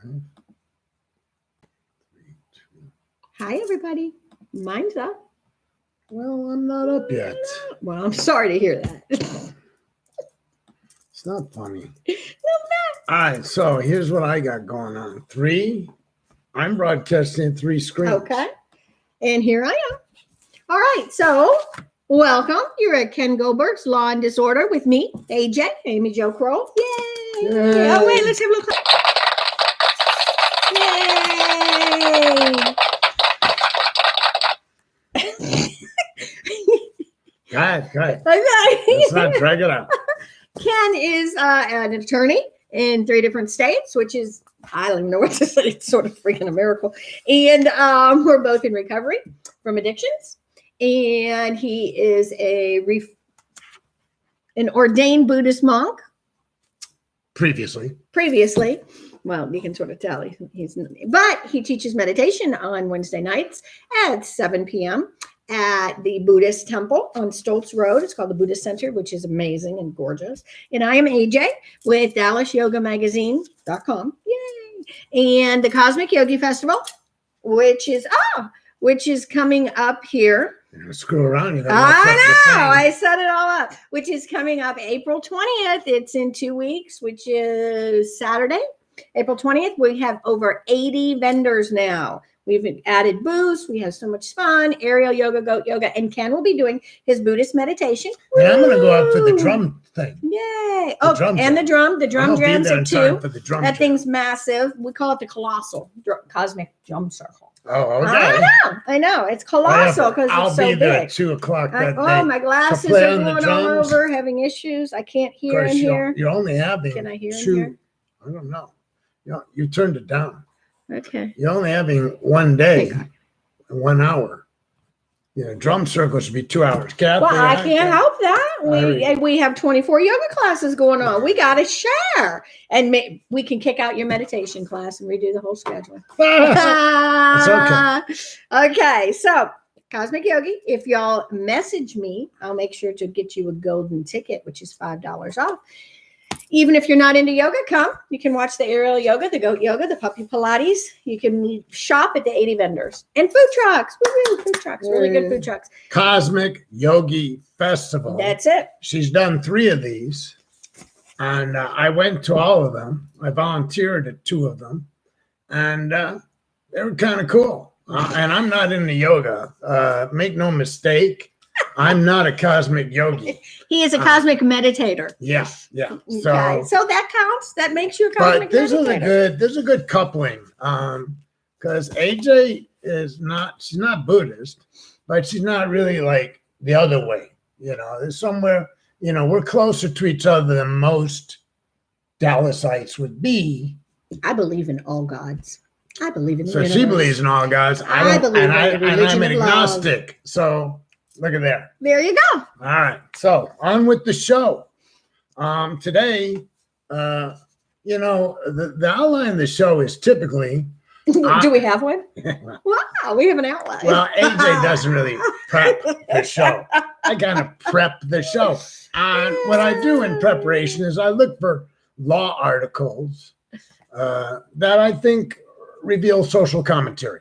5, 3, 2. Hi, everybody. Mine's up. Well, I'm not up yet. Well, I'm sorry to hear that. It's not funny. No, All right, so here's what I got going on. 3. I'm broadcasting 3 screens. okay. And here I am. All right. So, welcome. You're at Ken Goldberg's Law and Disorder with me, AJ, Amy Jo Kroll. Yay. Yay. Oh, wait. Let's have a look. Yay. Go ahead. Okay. Let's not drag it out. Ken is an attorney in 3 different states, which is, I don't even know what to say. It's sort of freaking a miracle. And we're both in recovery from addictions. And he is an ordained Buddhist monk. Previously. Well, you can sort of tell but he teaches meditation on Wednesday nights at 7 p.m. at the Buddhist temple on Stoltz Road. It's called the Buddhist Center, which is amazing and gorgeous. And I am AJ with DallasYogaMagazine.com. Yay! And the Cosmic Yogi Festival, which is coming up here. Screw around. I know. I set it all up, which is coming up April 20th. It's in 2 weeks, which is Saturday, April 20th. We have over 80 vendors now. We've added booths. We have so much fun. Aerial yoga, goat yoga, and Ken will be doing his Buddhist meditation. And I'm going to go out for the drum thing. Yay. The drum jams at 2. That thing's massive. We call it the colossal cosmic drum circle. Oh, okay. I know. It's colossal because it's so big. I'll be there at 2 o'clock that day. Oh, my glasses are going all over, having issues. I can't hear in here. You're only having Can I hear 2. in here? I don't know. You turned it down. Okay. You're only having 1 day, 1 hour. Drum circle should be 2 hours. Well, I can't help that. We have 24 yoga classes going on. We got to share. And we can kick out your meditation class and redo the whole schedule. It's okay. Okay, so Cosmic Yogi, if y'all message me, I'll make sure to get you a golden ticket, which is $5 off. Even if you're not into yoga, come. You can watch the aerial yoga, the goat yoga, the puppy Pilates. You can shop at the 80 vendors. And food trucks. Food trucks. Really good food trucks. Cosmic Yogi Festival. That's it. She's done 3 of these. And I went to all of them. I volunteered at 2 of them. And they were kind of cool. And I'm not into yoga. Make no mistake. I'm not a cosmic yogi. He is a cosmic meditator. Yeah. Okay. So that counts. That makes you a cosmic meditator. There's a good coupling. Because AJ she's not Buddhist, but she's not really like the other way. There's somewhere, we're closer to each other than most Dallasites would be. I believe in all gods. I believe in the universe. She believes in all gods. I believe in the religion I'm an of agnostic. Love. So look at there. There you go. All right. So on with the show. Today, the outline of the show is typically. Do we have one? Wow, we have an outline. Well, AJ doesn't really prep the show. I kind of prep the show. And what I do in preparation is I look for law articles that I think reveal social commentary.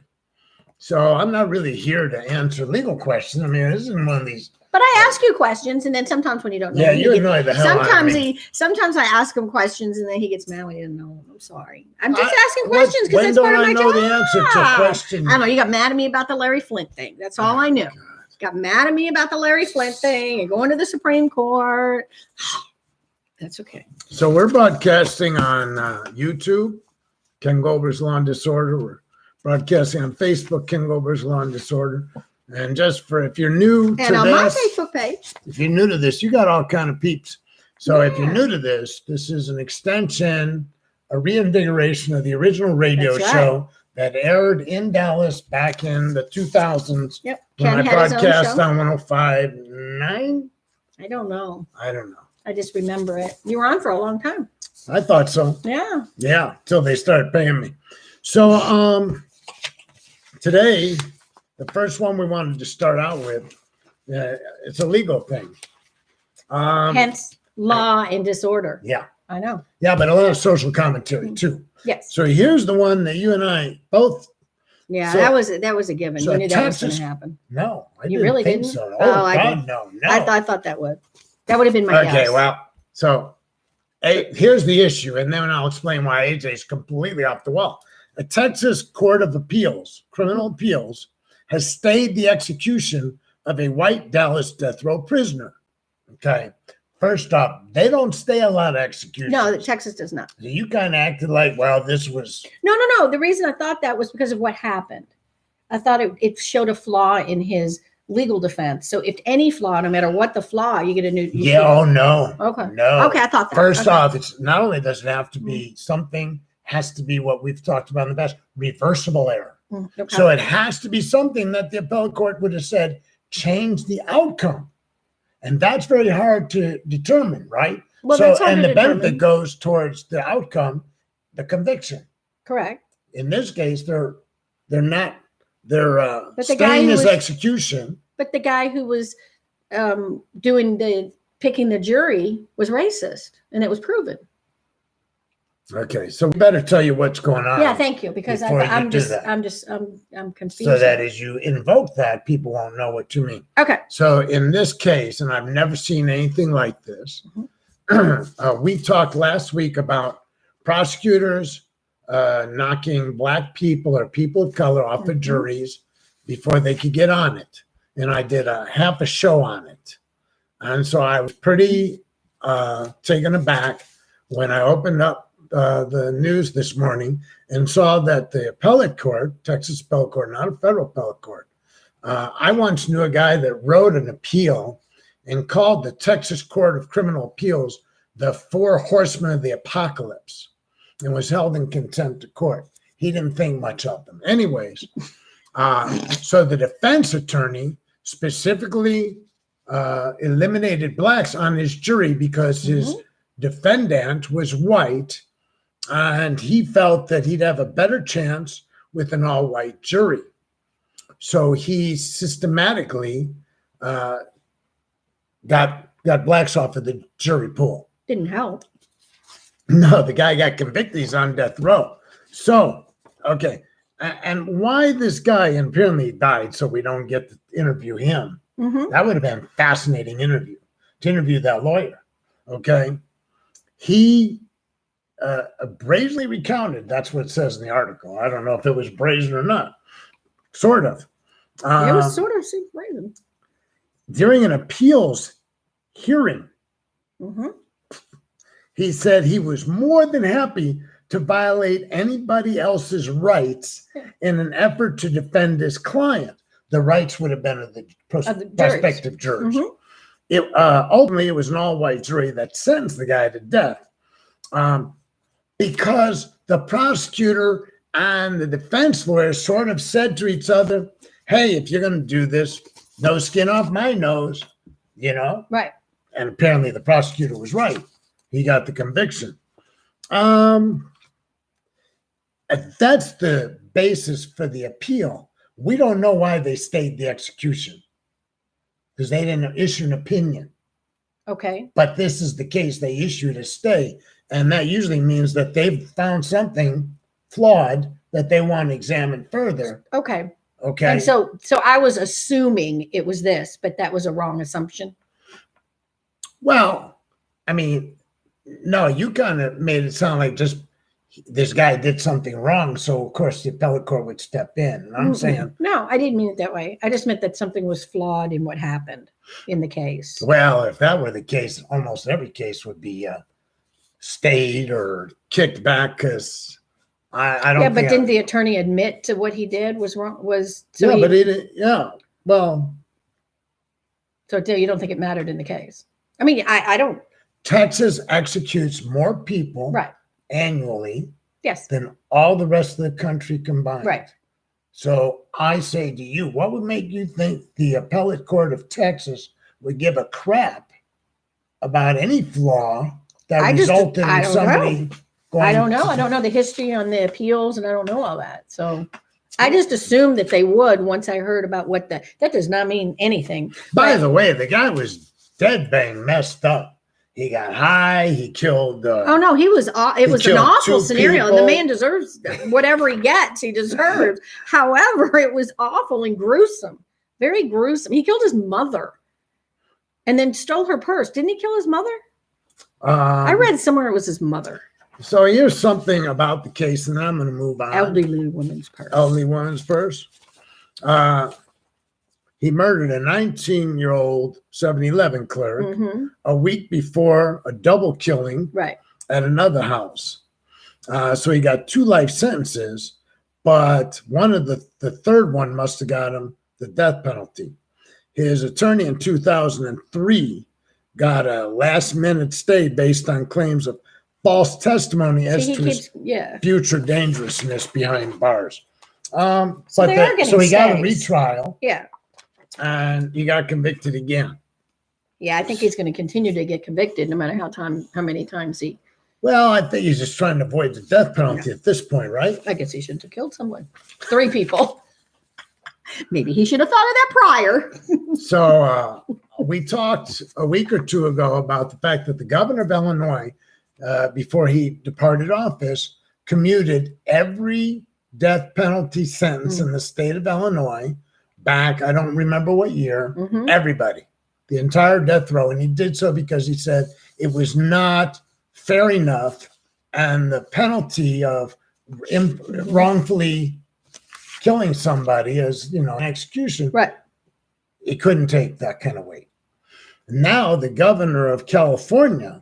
So I'm not really here to answer legal questions. I mean, this isn't one of these. But I ask you questions, and then sometimes when you don't know, you annoy the hell out of me. Sometimes I ask him questions, and then he gets mad when he doesn't know. I'm sorry. I'm just asking questions because it's part of my job. When don't I know the answer to a question? I don't know. You got mad at me about the Larry Flynt thing. That's all I knew. Got mad at me about the Larry Flynt thing and going to the Supreme Court. That's okay. So we're broadcasting on YouTube, Ken Goldberg's Law and Disorder. We're broadcasting on Facebook, Ken Goldberg's Law and Disorder. And just for if you're new to this. And on my Facebook page. If you're new to this, you got all kind of peeps. So if you're new to this is an extension, a reinvigoration of the original radio show that aired in Dallas back in the 2000s. Yep. When I broadcast on 105.9. I don't know. I just remember it. You were on for a long time. I thought so. Yeah. Yeah, till they started paying me. So today, the first one we wanted to start out with, it's a legal thing. Hence law and disorder. Yeah. I know. Yeah, but a lot of social commentary too. Yes. So here's the one that you and I both. Yeah, So- that was a given. so You knew that was going Texas- to happen. No, I You didn't really think didn't? so. Oh, Oh, I God, did. no. I thought that would have been my Okay, guess. well, so here's the issue, and then I'll explain why AJ is completely off the wall. A Texas Court of Appeals, criminal appeals, has stayed the execution of a white Dallas death row prisoner. Okay. First off, they don't stay a lot of executions. No, Texas does not. You kind of acted like, well, this was. No. The reason I thought that was because of what happened. I thought it showed a flaw in his legal defense. So if any flaw, no matter what the flaw, you get a new. Yeah. Oh no. Okay. No. Okay, I thought that. First Okay. off, it's not only does it have to be something, has to be what we've talked about in the past, reversible error. Okay. So it has to be something that the appellate court would have said change the outcome. And that's very hard to determine, right? Well, so, that's hard and to the benefit determine. goes towards the outcome, the conviction. Correct. In this case, they're not, they're But the guy staying who as was- execution. But the guy who was picking the jury was racist, and it was proven. Okay, so we better tell you what's going on. Yeah, thank you, because before you I'm do just that. I'm confused. So that as you invoke that, people won't know what you mean. Okay. So in this case, and I've never seen anything like this, we talked last week about prosecutors knocking Black people or people of color off the Mhm. juries before they could get on it. And I did a half a show on it. And so I was pretty taken aback when I opened up the news this morning and saw that the appellate court, Texas appellate court, not a federal appellate court. I once knew a guy that wrote an appeal and called the Texas Court of Criminal Appeals the Four Horsemen of the Apocalypse and was held in contempt of court. He didn't think much of them. Anyways, so the defense attorney specifically eliminated Blacks on his jury because his defendant was white, and he felt that he'd have a better chance with an all-white jury. So he systematically got Blacks off of the jury pool. Didn't help. No, the guy got convicted. He's on death row. So, okay. And why this guy, and apparently he died, so we don't get to interview him. Mm-hmm. That would have been a fascinating interview, to interview that lawyer. Okay. He brazenly recounted, that's what it says in the article. I don't know if it was brazen or not. Sort of. It was sort of brazen. During an appeals hearing, Mm-hmm. he said he was more than happy to violate anybody else's rights in an effort to defend his client. The rights would have been of the prospective jurors. Mhm. It ultimately it was an all-white jury that sentenced the guy to death because the prosecutor and the defense lawyer sort of said to each other, "Hey, if you're going to do this, no skin off my nose," you know. Right. And apparently the prosecutor was right. He got the conviction. That's the basis for the appeal. We don't know why they stayed the execution because they didn't issue an opinion. Okay. But this is the case. They issued a stay. And that usually means that they've found something flawed that they want to examine further. Okay. Okay. And so I was assuming it was this, but that was a wrong assumption. Well, I mean, no, you kind of made it sound like just this guy did something wrong. So, of course, the appellate court would step in. And I'm saying, No, I didn't mean it that way. I just meant that something was flawed in what happened in the case. well, if that were the case, almost every case would be stayed or kicked back because I don't Yeah, but think didn't the attorney admit to what he did was wrong? So but he didn't. Yeah. Well, so you don't think it mattered in the case? I mean, I don't. Texas executes more people Right. annually Yes. than all the rest of the country combined. Right. So I say to you, what would make you think the appellate court of Texas would give a crap about any flaw that I resulted don't in somebody going? I don't know. I don't know the history on the appeals, and I don't know all that. So I just assumed that they would once I heard about what that does not mean anything. By the way, the guy was dead bang messed up. He got high. He killed. Oh no, it was an killed awful 2 scenario, and the people. man deserves whatever he gets. He deserves. However, it was awful and gruesome, very gruesome. He killed his mother, and then stole her purse. Didn't he kill his mother? I read somewhere it was his mother. So here's something about the case, and then I'm going to move on. Elderly woman's purse. Elderly woman's purse. He murdered a 19-year-old 7-Eleven clerk a week before a double killing Right. at another house. So he got 2 life sentences, but one of the third one must have got him the death penalty. His attorney in 2003 got a last-minute stay based on claims of false testimony as to his future dangerousness behind bars. So he got a retrial. Yeah. And he got convicted again. Yeah, I think he's going to continue to get convicted no matter how many times he. Well, I think he's just trying to avoid the death penalty at this point, right? I guess he shouldn't have killed someone. 3 people. Maybe he should have thought of that prior. So we talked a week or 2 ago about the fact that the governor of Illinois, before he departed office, commuted every death penalty sentence in the state of Illinois back, I don't remember what year, everybody, the entire death row. And he did so because he said it was not fair enough. And the penalty of wrongfully killing somebody as, an execution, Right. it couldn't take that kind of weight. Now the governor of California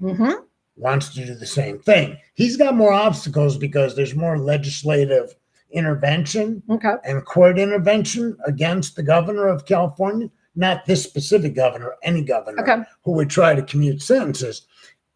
wants to do the same thing. He's got more obstacles because there's more legislative intervention and court intervention against the governor of California, not this specific governor, any governor who would try to commute sentences.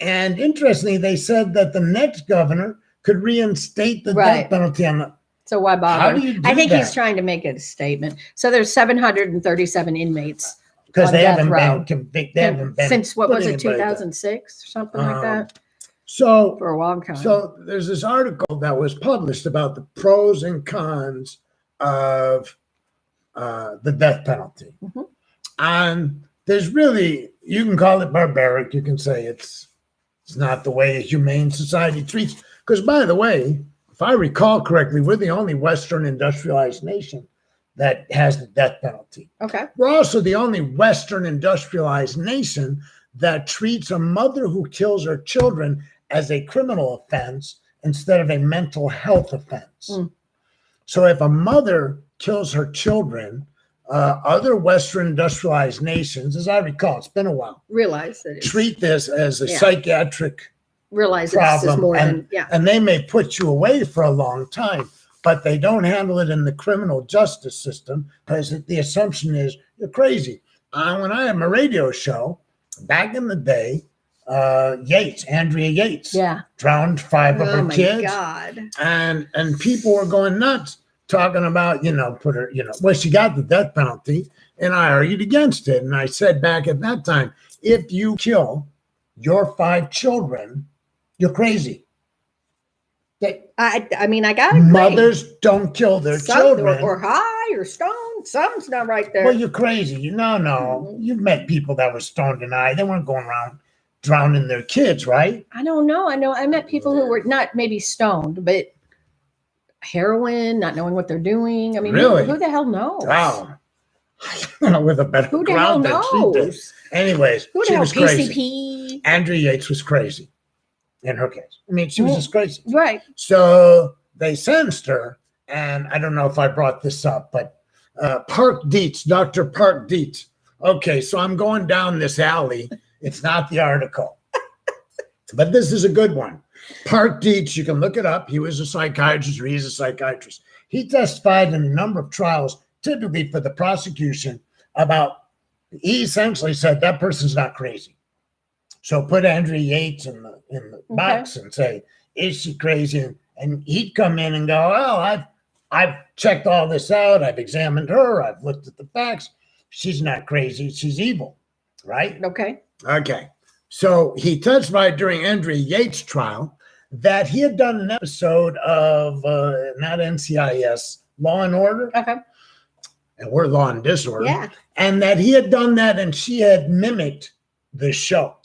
And interestingly, they said that the next governor could reinstate the death penalty on the. So why bother? How do you do I think that? he's trying to make it a statement. So there's 737 inmates Because on they death haven't row. been convicted. They haven't been Since what was put it, anybody to death. 2006 or something like that? So For a long time. So there's this article that was published about the pros and cons of the death penalty. And there's really, you can call it barbaric. You can say it's not the way a humane society treats. Because by the way, if I recall correctly, we're the only Western industrialized nation that has the death penalty. Okay. We're also the only Western industrialized nation that treats a mother who kills her children as a criminal offense instead of a mental health offense. So if a mother kills her children, other Western industrialized nations, as I recall, it's been a while, Realize that treat this as a psychiatric realize this is problem, more and, than and they may put you away for a long time, but they don't handle it in the criminal justice system because the assumption is you're crazy. When I had my radio show back in the day, Andrea Yates, drowned 5 of her kids. God. And people were going nuts talking about, put her, well, she got the death penalty, and I argued against it. And I said back at that time, if you kill your 5 children, you're crazy. I mean, I got it. Mothers don't kill their children. Or high or stoned. Something's not right there. Well, you're crazy. No. You've met people that were stoned and high. They weren't going around drowning their kids, right? I don't know. I met people who were not maybe stoned, but heroin, not knowing what they're doing. I mean, really? who the hell knows? Wow. With a better who the hell ground than she did. knows? Anyways, Who the she hell was crazy. PCP? Andrea Yates was crazy in her case. I mean, she was just crazy. Right. So they sentenced her, and I don't know if I brought this up, but Park Dietz, Dr. Park Dietz. Okay, so I'm going down this alley. It's not the article, but this is a good one. Park Dietz, you can look it up. He was a psychiatrist, or he's a psychiatrist. He testified in a number of trials, typically for the prosecution, he essentially said that person's not crazy. So put Andrea Yates in the box and say, is she crazy? And he'd come in and go, well, I've checked all this out. I've examined her. I've looked at the facts. She's not crazy. She's evil, right? Okay. Okay. So he testified during Andrea Yates' trial that he had done an episode of, not NCIS, Law and Order. Okay. And we're Law and Disorder. Yeah. And that he had done that and she had mimicked the show.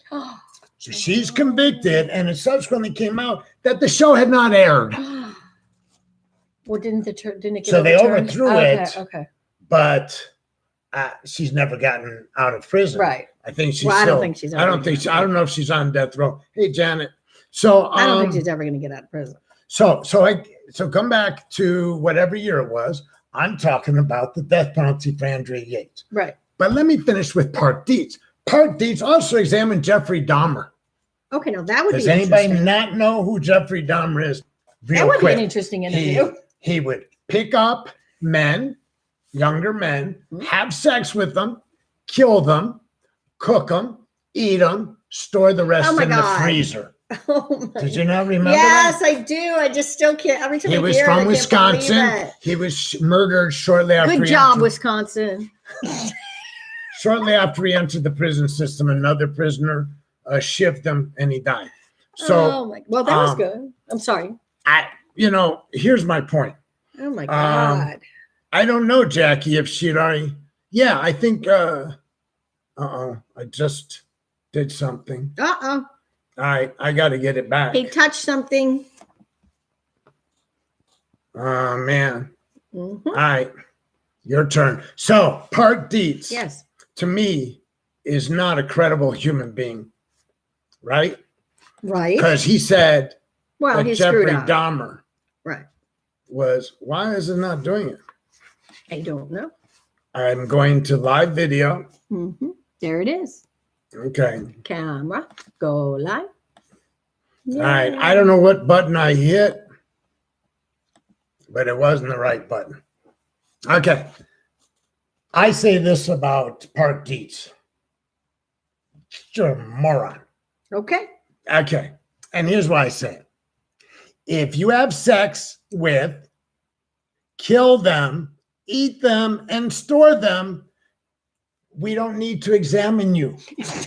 So she's convicted, and it subsequently came out that the show had not aired. Well, didn't it get So they overturned? overthrew it. Okay. But she's never gotten out of prison. Right. I think she's. Well, I still, don't think she's. I don't think. I don't know if she's on death row. Hey, Janet. So I don't think she's ever going to get out of prison. So come back to whatever year it was. I'm talking about the death penalty for Andrea Yates. Right. But let me finish with Park Dietz. Park Dietz also examined Jeffrey Dahmer. Okay, now that would Does be anybody interesting. not know who Jeffrey Dahmer is? That would be an interesting interview. He would pick up men, younger men, have sex with them, kill them, cook them, eat them, store the rest in the freezer. Oh my. Did you not remember Yes, that? I do. I just still can't. Every time He I was hear it, I from can't Wisconsin. believe it. He was murdered shortly after. Good job, Wisconsin. Shortly after he entered the prison system, another prisoner shivved him and he died. So, well, that was good. I'm sorry. Here's my point. Oh my God. I don't know, Jackie, if she'd already. Yeah, I think. I just did something. All right, I got to get it back. He touched something. Oh man. Mm-hmm. All right, your turn. So, Park Dietz. Yes. To me, is not a credible human being, right? Right. Because he said that he Jeffrey screwed up. Dahmer Right. was. Why is it not doing it? I don't know. I'm going to live video. Mm-hmm. There it is. Okay. Camera. Go live. All right. I don't know what button I hit, but it wasn't the right button. Okay. I say this about Park Dietz. You're a moron. Okay. Okay. And here's why I say it. If you have sex with, kill them, eat them, and store them, we don't need to examine you.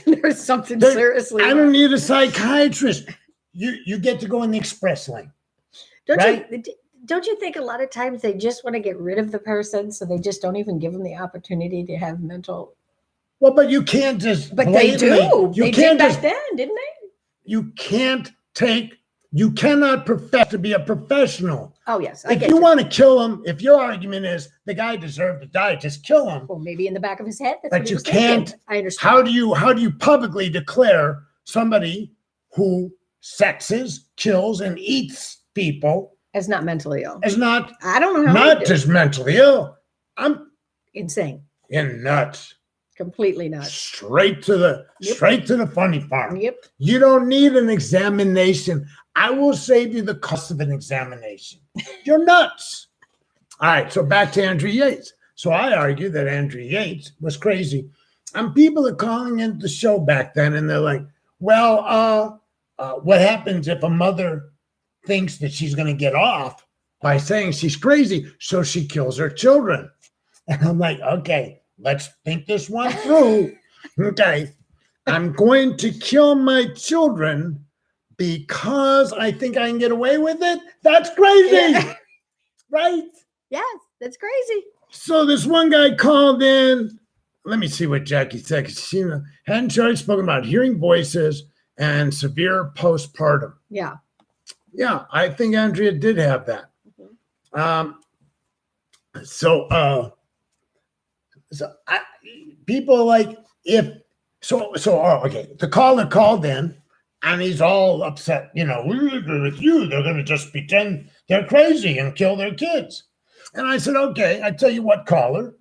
There's something seriously. I don't need a psychiatrist. You get to go in the express lane. Don't you think a lot of times they just want to get rid of the person, so they just don't even give them the opportunity to have mental? Well, but you can't just. But they do. You they can't did just, back then, didn't they? You cannot profess to be a professional. Oh yes, if you want to kill him, if your argument is the guy deserved to die, just kill him. Well, maybe in the back of his head. That's but what you can't. I understand. How do you publicly declare somebody who sexes, kills, and eats people as not mentally ill? As not. I don't know how. Not just mentally ill. I'm insane. And nuts. Completely nuts. Straight to the funny farm. Yep. You don't need an examination. I will save you the cost of an examination. You're nuts. All right, so back to Andrea Yates. So I argue that Andrea Yates was crazy. And people are calling into the show back then, and they're like, well, what happens if a mother thinks that she's going to get off by saying she's crazy, so she kills her children? And I'm like, okay, let's think this one through. Okay, I'm going to kill my children because I think I can get away with it? That's crazy. Yeah. Right? Yes, that's crazy. So this one guy called in. Let me see what Jackie said. She hadn't she already spoken about hearing voices and severe postpartum. Yeah. Yeah, I think Andrea did have that. Mm-hmm. People like okay. The caller called in. And he's all upset, with you. They're going to just pretend they're crazy and kill their kids. And I said, okay, I tell you what, caller,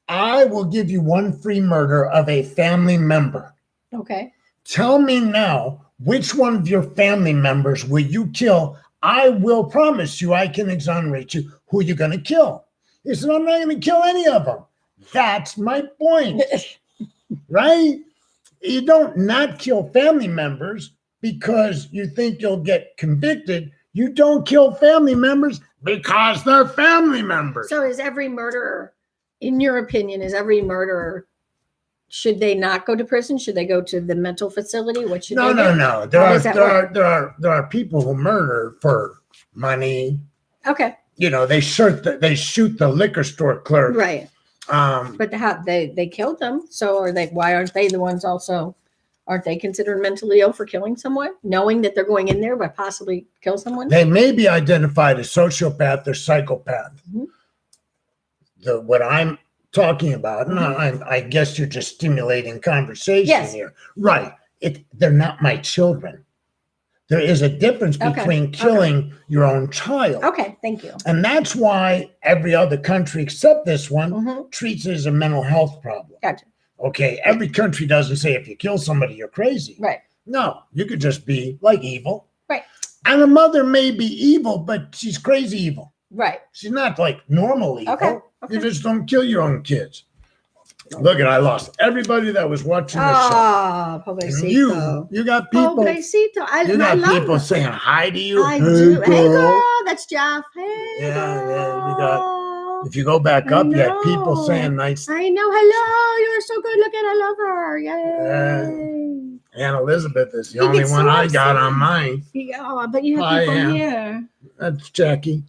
I will give you one free murder of a family member. Okay. Tell me now, which one of your family members will you kill? I will promise you I can exonerate you. Who are you going to kill? He said, I'm not going to kill any of them. That's my point. Right? You don't not kill family members because you think you'll get convicted. You don't kill family members because they're family members. So is every murderer, in your opinion, should they not go to prison? Should they go to the mental facility? What should they do? No. There are people who murder for money. Okay. They shoot the liquor store clerk. Right. But they killed them. So why aren't they the ones also aren't they considered mentally ill for killing someone, knowing that they're going in there but possibly kill someone? They may be identified as sociopath or psychopath. Mhm. What I'm talking about, and I guess you're just stimulating conversation Yes. here. Right. They're not my children. There is a difference Okay. between killing your own child. Okay, thank you. And that's why every other country except this one Mhm. treats it as a mental health problem. Gotcha. Okay. Every country doesn't say if you kill somebody, you're crazy. Right. No, you could just be like evil. Right. And a mother may be evil, but she's crazy evil. Right. She's not like normal evil. Okay. You just don't kill your own kids. Look I lost everybody that was watching this show. Ah, And pobrecito. you got people. Pobrecito. I You love got people them. saying hi to you. I do. Hey, girl. That's Jeff. Hey, Yeah, girl. yeah, you got- If you go back I up, you have people know. saying nice. I know. Hello. You're so good looking. I love her. Yay. Ann Elizabeth is the You only get one so I got upset. on mine. Yeah, but you have I people am. here. That's Jackie.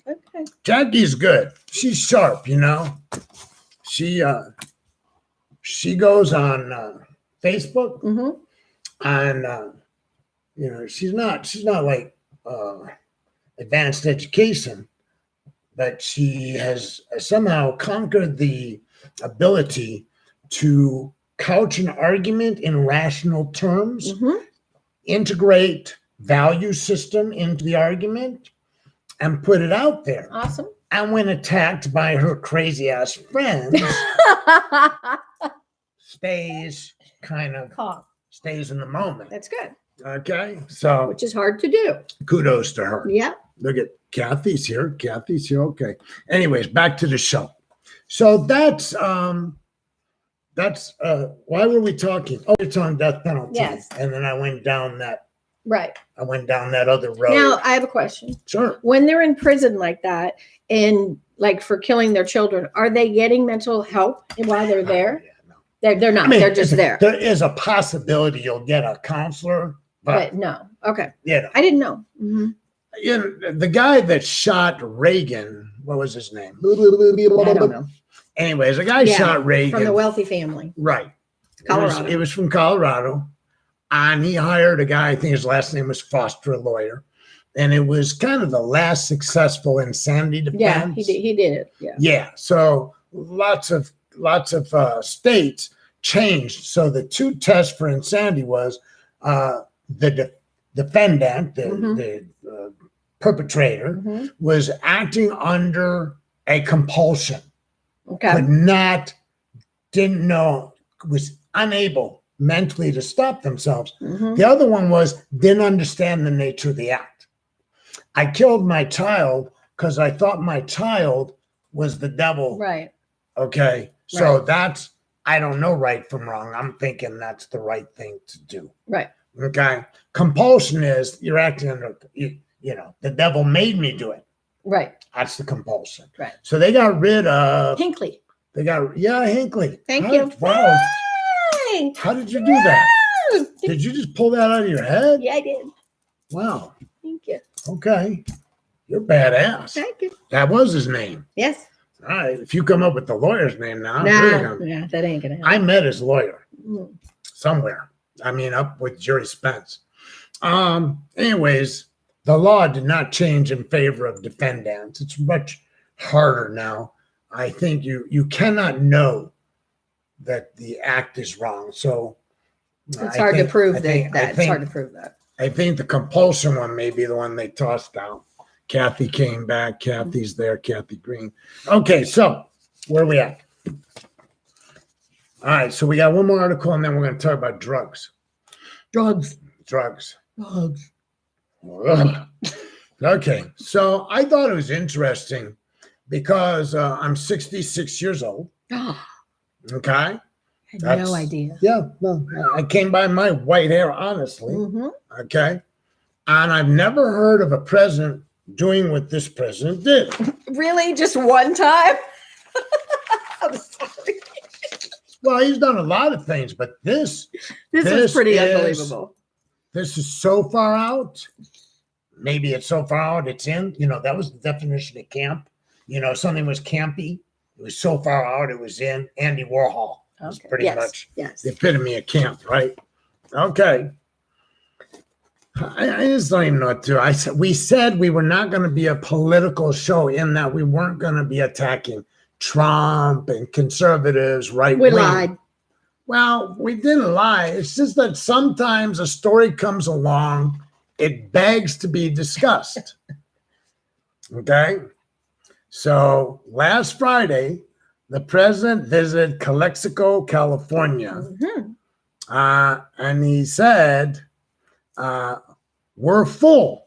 Okay. Jackie's good. She's sharp, you know. She goes on Facebook Mm-hmm. and she's not like advanced education, but she has somehow conquered the ability to couch an argument in rational terms, Mm-hmm. integrate value system into the argument, and put it out there. Awesome. And when attacked by her crazy ass friends, stays in the moment. That's good, Okay. So which is hard to do. kudos to her. Yeah. Look at Kathy's here. Okay. Anyways, back to the show. So that's why were we talking? Oh, it's on death penalty. Yes. And then I went down that Right. other road. Now, I have a question. Sure. When they're in prison like that and like for killing their children, are they getting mental help while they're there? Yeah, no. They're not. I mean, They're just there. There is a possibility you'll get a counselor, but But no. Okay. you know, I didn't know. Mhm. the guy that shot Reagan, what was his name? I don't know. Anyways, the guy Yeah, shot Reagan. From the wealthy family. Right. Colorado. It was from Colorado. And he hired a guy, I think his last name was Foster, a lawyer. And it was kind of the last successful insanity defense. Yeah, he did it. Yeah. Yeah. So lots of states changed. So the two tests for insanity was the defendant, the perpetrator, Mhm. was acting under a compulsion. Okay. But didn't know, was unable mentally to stop themselves. Mhm. The other one was didn't understand the nature of the act. I killed my child because I thought my child was the devil. Right. Okay. So Right. I don't know right from wrong. I'm thinking that's the right thing to do. Right. Okay. Compulsion is you're acting under, the devil made me do it. Right. That's the compulsion. Right. So they got rid of, Hinkley. Hinckley. Thank How- you. Wow. Hey. How did you do that? Did you just pull that out of your head? Yeah, I did. Wow. Thank you. Okay. You're badass. Thank you. That was his name. Yes. All right. If you come up with the lawyer's name now, I'm Nah, really gonna- yeah, that ain't gonna happen. I met his lawyer Mm. somewhere. I mean, up with Jerry Spence. Anyways, the law did not change in favor of defendants. It's much harder now. I think you cannot know that the act is wrong. So It's hard to prove that. It's think- hard to prove that. I think the compulsion one may be the one they tossed out. Kathy came back. Kathy's there. Kathy Green. Okay, so where are we at? All right, so we got one more article, and then we're going to talk about drugs. Drugs. Ugh. Okay, so I thought it was interesting because I'm 66 years old. I Okay. had That's- no idea. Yeah, no, I came by my white hair, honestly. Mhm. Okay. And I've never heard of a president doing what this president did. Really? Just one time? I'm sorry. Well, he's done a lot of things, but this This This is pretty is- unbelievable. is so far out. Maybe it's so far out, it's in. That was the definition of camp. Something was campy. It was so far out, it was in. Andy Warhol was Okay. pretty Yes. much Yes. the epitome of camp, right? Okay. I just don't even know what to. We said we were not going to be a political show in that we weren't going to be attacking Trump and conservatives, right? We lied. Well, we didn't lie. It's just that sometimes a story comes along, it begs to be discussed. Okay. So last Friday, the president visited Calexico, California. And he said, we're full.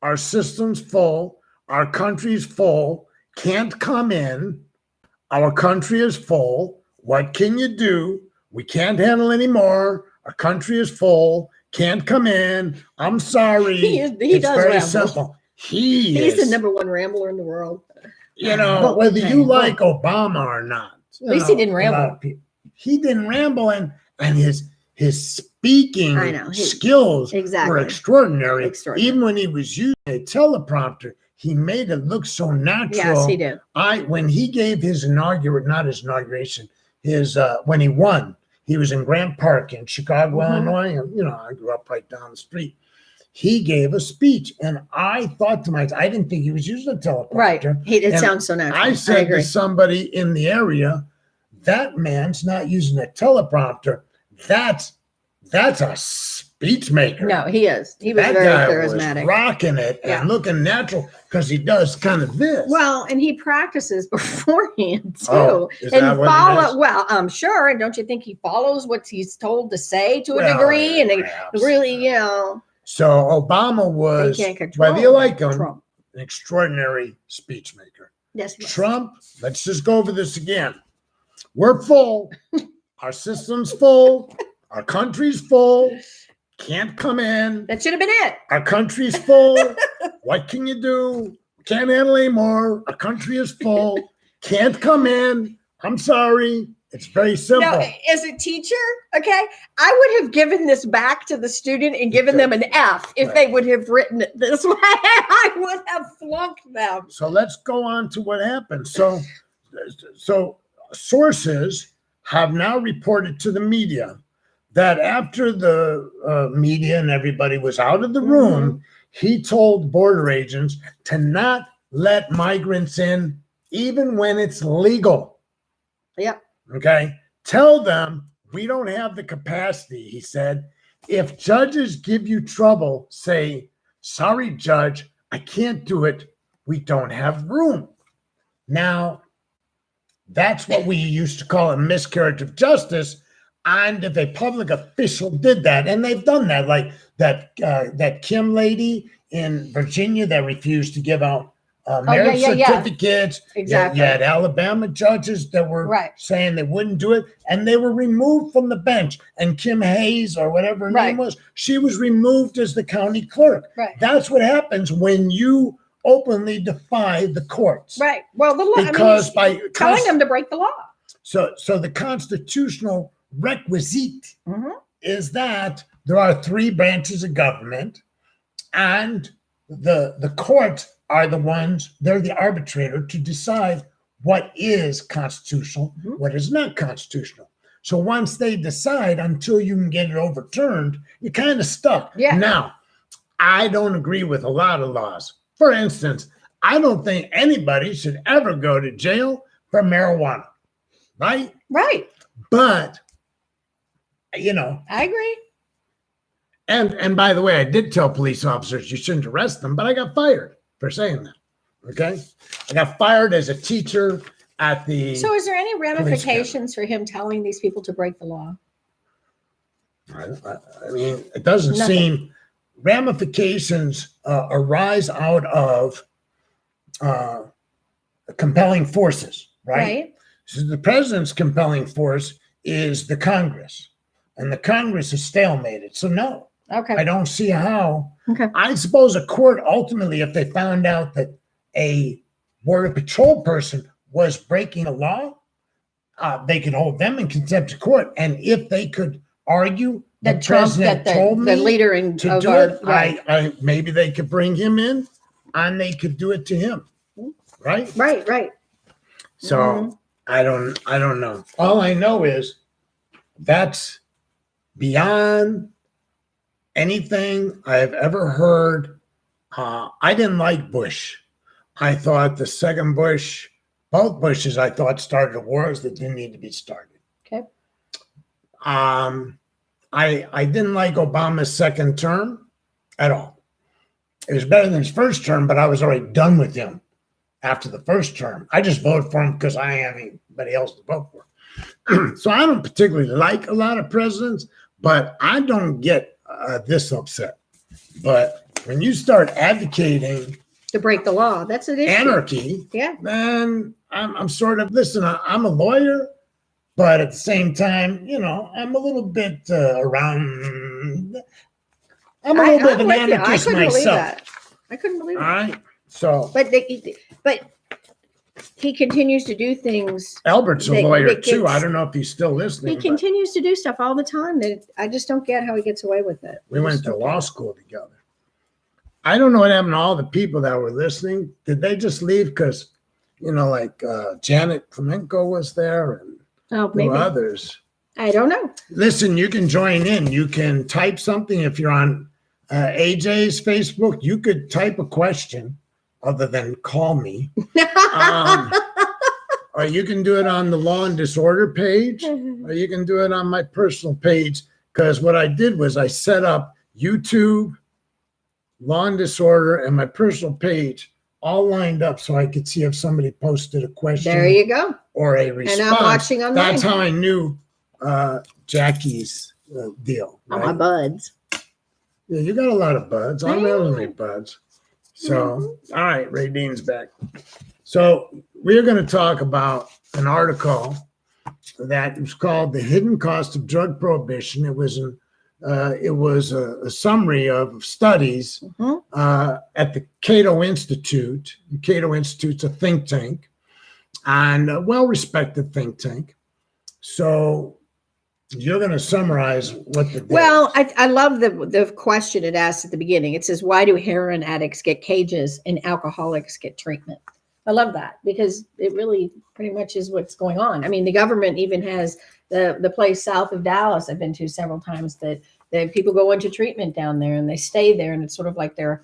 Our system's full. Our country's full. Can't come in. Our country is full. What can you do? We can't handle anymore. Our country is full. Can't come in. I'm sorry. He it's does very ramble. simple. He's the number one rambler in the world. Whether you like Obama or not. At least he didn't ramble. He didn't ramble, and his speaking skills were extraordinary. Even when he was using a teleprompter, he made it look so natural. Yes, he did. When he gave his when he won, he was in Grant Park in Chicago, Illinois, and I grew up right down the street. He gave a speech, and I thought to myself, I didn't think he was using a teleprompter. Right. It sounds so natural. I said to somebody in the area, that man's not using a teleprompter. That's a speech maker. No, he is. He was very charismatic. Was rocking it and looking natural because he does kind of this. Well, and he practices beforehand too. Oh, Well, I'm sure. And don't you think he follows what he's told to say to a degree? And really, So Obama was, whether you like him, an extraordinary speech maker. Yes. Trump, let's just go over this again. We're full. Our system's full. Our country's full. Can't come in. That should have been it. Our country's full. What can you do? Can't handle anymore. Our country is full. Can't come in. I'm sorry. It's very simple. Now, as a teacher, okay, I would have given this back to the student and given them an F if they would have written it this way. I would have flunked them. So let's go on to what happened. So sources have now reported to the media that after the media and everybody was out of the room, he told border agents to not let migrants in, even when it's legal. Yep. Okay. Tell them we don't have the capacity, he said. If judges give you trouble, say, sorry, judge, I can't do it. We don't have room. Now, that's what we used to call a miscarriage of justice. And if a public official did that, and they've done that, like that Kim lady in Virginia that refused to give out marriage certificates. Exactly. You had Alabama judges that were saying they wouldn't do it, and they were removed from the bench. And Kim Hayes, or whatever her name was, she was removed as the county clerk. Right. That's what happens when you openly defy the courts. Right. Well, the law, because by telling them to break the law. So the constitutional requisite is that there are three branches of government, and the courts are the ones, they're the arbitrator to decide what is constitutional, what is not constitutional. So once they decide, until you can get it overturned, you're kind of stuck. Yeah. Now, I don't agree with a lot of laws. For instance, I don't think anybody should ever go to jail for marijuana, right? Right. But, I agree. And by the way, I did tell police officers you shouldn't arrest them, but I got fired for saying that. Okay? I got fired as a teacher at the... So is there any ramifications for him telling these people to break the law? I mean, it doesn't seem... Ramifications arise out of compelling forces, right? So the president's compelling force is the Congress, and the Congress is stalemated. So no, I don't see how. I suppose a court ultimately, if they found out that a Border Patrol person was breaking a law, they could hold them in contempt of court. And if they could argue that Trump, the leader in to do it, I maybe they could bring him in, and they could do it to him, right? Right. So I don't know. All I know is that's beyond anything I've ever heard. I didn't like Bush. I thought the second Bush, both Bushes, I thought started wars that didn't need to be started. Okay. I didn't like Obama's second term at all. It was better than his first term, but I was already done with him after the first term. I just voted for him because I didn't have anybody else to vote for. So I don't particularly like a lot of presidents, but I don't get this upset. But when you start advocating To break the law, that's an issue. anarchy, Yeah. then I'm sort of, listen, I'm a lawyer, but at the same time, I'm a little bit around. I'm a little bit of an with you. I anarchist couldn't believe myself. that. I couldn't believe All that. right. So But he continues to do things. Albert's a That- lawyer that too. gets- I don't know if he's still listening. He but continues to do stuff all the time that I just don't get how he gets away with it. we went to law school together. I don't know what happened to all the people that were listening. Did they just leave because, like Janet Clemenco was there and Oh, there were maybe. others? I don't know. Listen, you can join in. You can type something if you're on AJ's Facebook. You could type a question other than call me. Or you can do it on the Law and Disorder page, or you can do it on my personal page. Because what I did was I set up YouTube, Law and Disorder, and my personal page all lined up so I could see if somebody posted a question There you go. or a response. And I'm watching on That's mine. how I knew Jackie's deal. Oh, right? my buds. Yeah, you got a lot of buds. I'm Yeah. really buds. So, all right, Ray Dean's back. So we're going to talk about an article that was called "The Hidden Cost of Drug Prohibition." It was a summary of studies Mhm. at the Cato Institute. The Cato Institute's a think tank, and a well-respected think tank. So you're going to summarize what the Well, I love the question it asked at the beginning. It says, why do heroin addicts get cages and alcoholics get treatment? I love that because it really pretty much is what's going on. I mean, the government even has the place south of Dallas I've been to several times that people go into treatment down there and they stay there, and it's sort of like their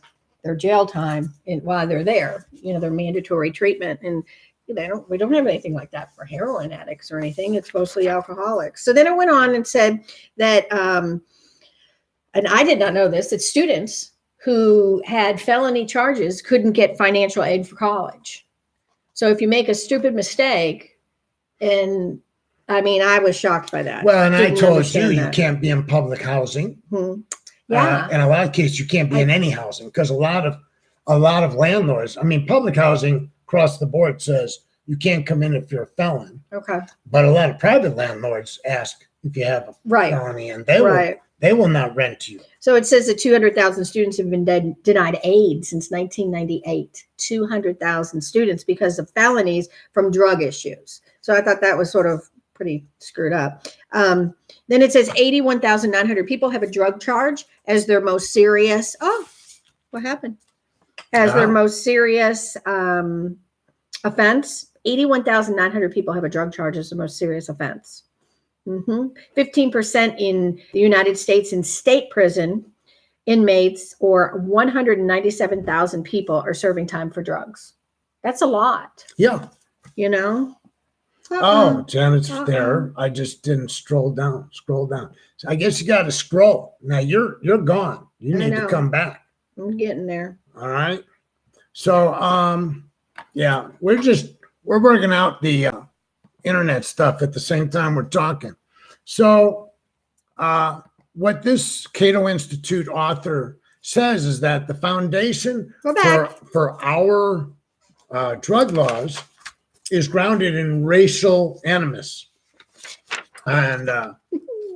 jail time while they're there, their mandatory treatment. And we don't have anything like that for heroin addicts or anything. It's mostly alcoholics. So then it went on and said that, and I did not know this, that students who had felony charges couldn't get financial aid for college. So if you make a stupid mistake, and I mean, I was shocked by that. Well, and I Didn't told you, understand you that. can't be in public housing. Hmm. Yeah. In a lot of cases, you can't be in any housing because a lot of landlords. I mean, public housing across the board says you can't come in if you're a felon, Okay. but a lot of private landlords ask if you have a Right. felony, and Right. they will not rent to you. So it says that 200,000 students have been denied aid since 1998. 200,000 students because of felonies from drug issues. So I thought that was sort of pretty screwed up. Then it says 81,900 people have a drug charge as their most serious. Oh, what happened? As their Wow. most serious offense. 81,900 people have a drug charge as the most serious offense. 15% in the United States in state prison inmates, or 197,000 people are serving time for drugs. That's a lot, Yeah. Oh, Janet's there. I just didn't scroll down. So I guess you got to scroll. Now you're gone. You I need to know. come back. I'm getting there. All right. So, yeah, we're working out the internet stuff at the same time we're talking. So, what this Cato Institute author says is that the foundation Go back. for our drug laws is grounded in racial animus. And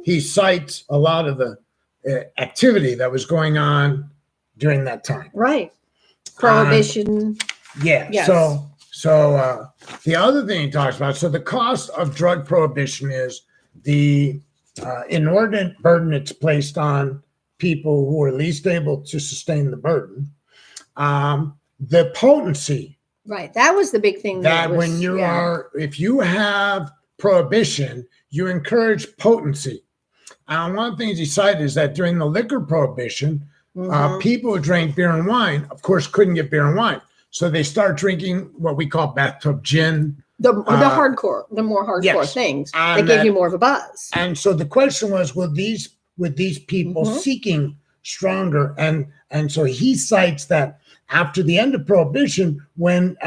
he cites a lot of the activity that was going on during that time. Right. Prohibition. Yeah. Yes. So the other thing he talks about, so the cost of drug prohibition is the inordinate burden it's placed on people who are least able to sustain the burden. The potency Right. That was the big thing. that was- when you yeah. are, if you have prohibition, you encourage potency. And one of the things he cited is that during the liquor prohibition, Mhm. people who drank beer and wine, of course, couldn't get beer and wine. So they start drinking what we call bathtub gin. The more hardcore yes. things And that give that- you more of a buzz. And so the question was, will these people Mhm. seeking stronger? And so he cites that after the end of prohibition, when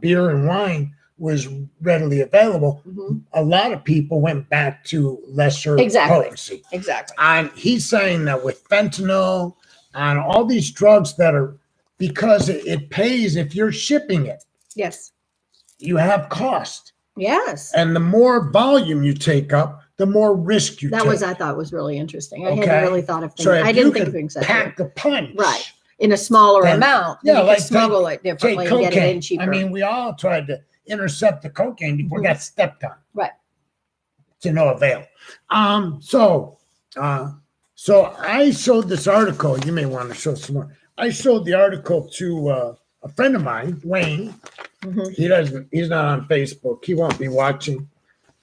beer and wine was readily available, Mhm. a lot of people went back to lesser Exactly. potency. Exactly. And he's saying that with fentanyl and all these drugs that are, because it pays if you're shipping it, Yes. you have cost. Yes. And the more volume you take up, the more risk you That take. was, I thought, was really interesting. I Okay. hadn't really thought of things. So if I you didn't think can of things that way. pack the punch. Right. In a smaller Then- amount, yeah, then you like can smuggle it Take differently and get it in cocaine. cheaper. I mean, we all tried to intercept the cocaine before it got stepped on. Right. To no avail. So I showed this article. You may want to show some more. I showed the article to a friend of mine, Wayne. Mhm. He's not on Facebook. He won't be watching.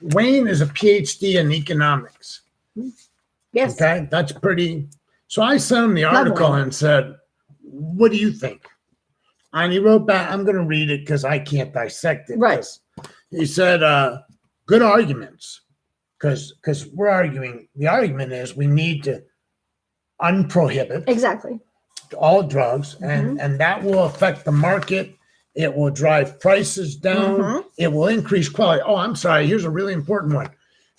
Wayne is a PhD in economics. Yes. Okay, that's pretty. So I sent him the article Lovely. and said, "What do you think?" And he wrote back. I'm going to read it because I can't dissect it. Right. 'Cause he said, "Good arguments," because we're arguing. The argument is we need to unprohibit Exactly. all drugs, Mm-hmm. and that will affect the market. It will drive prices down. Mhm. It will increase quality. Oh, I'm sorry. Here's a really important one.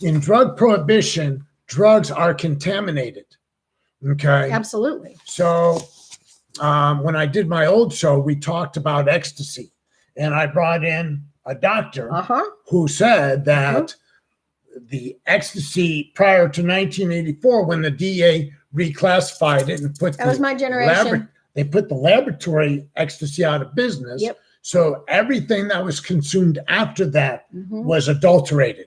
In drug prohibition, drugs are contaminated. Okay. Absolutely. So when I did my old show, we talked about ecstasy, and I brought in a doctor Uh-huh. who said that the ecstasy prior to 1984, when the DA reclassified it and put That was my generation. they put the laboratory ecstasy out of business. Yep. So everything that was consumed after that Mhm. was adulterated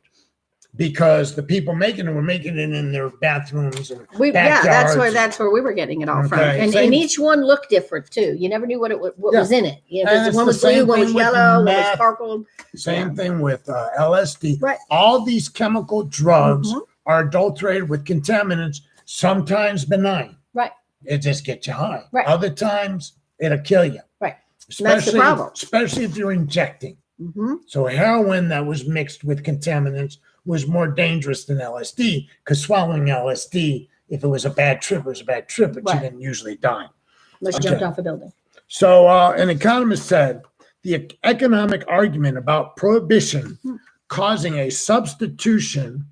because the people making it were making it in their bathrooms and That's backyards. where we were getting it all from. Okay, And same- each one looked different too. You never knew what Yeah. was in it. You know, And it's one the was blue, same one was thing with yellow, one was meth. sparkled. Same Yeah. thing with LSD. Right. All these chemical drugs Mhm. are adulterated with contaminants, sometimes benign. Right. It just gets you high. Right. Other times it'll kill you. Right. And that's the problem. Especially if you're injecting. Mhm. So heroin that was mixed with contaminants was more dangerous than LSD because swallowing LSD, if it was a bad trip, it was a bad trip, but Right. you didn't usually die. Let's Okay. jump off a building. So an economist said the economic argument about prohibition causing a substitution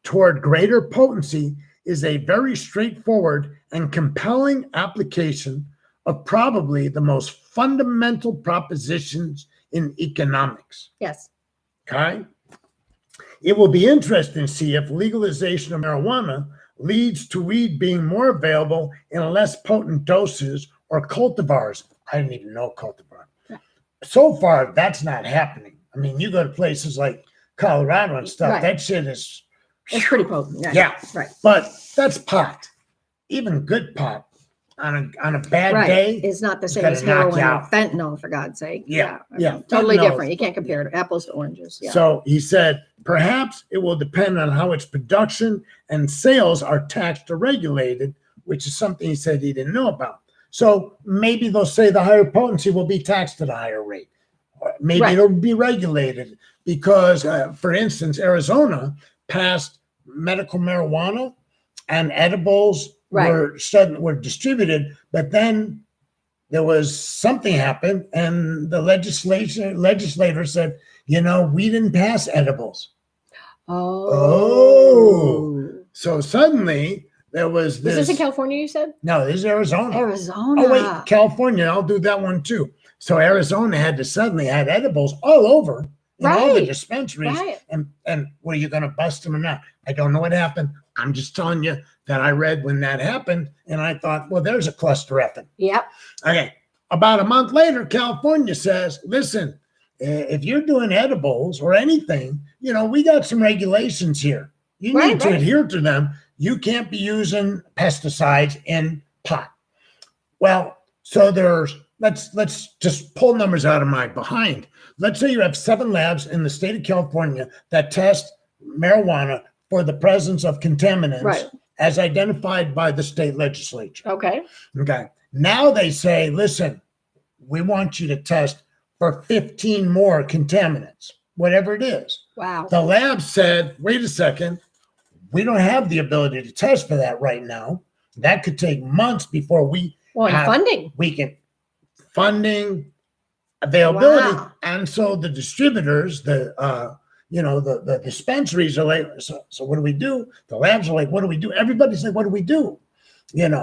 toward greater potency is a very straightforward and compelling application of probably the most fundamental propositions in economics. Yes. Okay. It will be interesting to see if legalization of marijuana leads to weed being more available in less potent doses or cultivars. I didn't even know cultivar. Yeah. So far, that's not happening. I mean, you go to places like Colorado and stuff, Right. that shit is, It's pretty potent. Right. yeah, Right. but that's pot. Even good pot on a bad Right. day. It's not the it's same gonna as knock you heroin or out. fentanyl, for God's sake. Yeah, I mean, yeah. Totally Fentanyl different. is- You can't compare it. Apples to oranges. Yeah. So he said, perhaps it will depend on how its production and sales are taxed or regulated, which is something he said he didn't know about. So maybe they'll say the higher potency will be taxed at a higher rate. Or maybe Right. it'll be regulated because, for instance, Arizona passed medical marijuana and edibles Right. were distributed, but then there was something happened and the legislator said, we didn't pass edibles. Oh. So suddenly there was Was this. this in California, you said? No, this is Arizona. Arizona. Oh, wait, California. I'll do that one too. So Arizona had edibles all over in all the Right. dispensaries. Right. And were you going to bust them or not? I don't know what happened. I'm just telling you that I read when that happened. And I thought, well, there's a cluster effing. Yep. Okay. About a month later, California says, listen, if you're doing edibles or anything, we got some regulations here. You need Right, to right. adhere to them. You can't be using pesticides in pot. Well, so let's just pull numbers out of my behind. Let's say you have 7 labs in the state of California that test marijuana for the presence of contaminants Right. as identified by the state legislature. Okay. Okay. Now they say, listen, we want you to test for 15 more contaminants, whatever it is. Wow. The lab said, wait a second, we don't have the ability to test for that right now. That could take months before we Well, and have- funding. can funding, availability. Wow. And so the distributors, the dispensaries are like, so what do we do? The labs are like, what do we do? Everybody's like, what do we do? And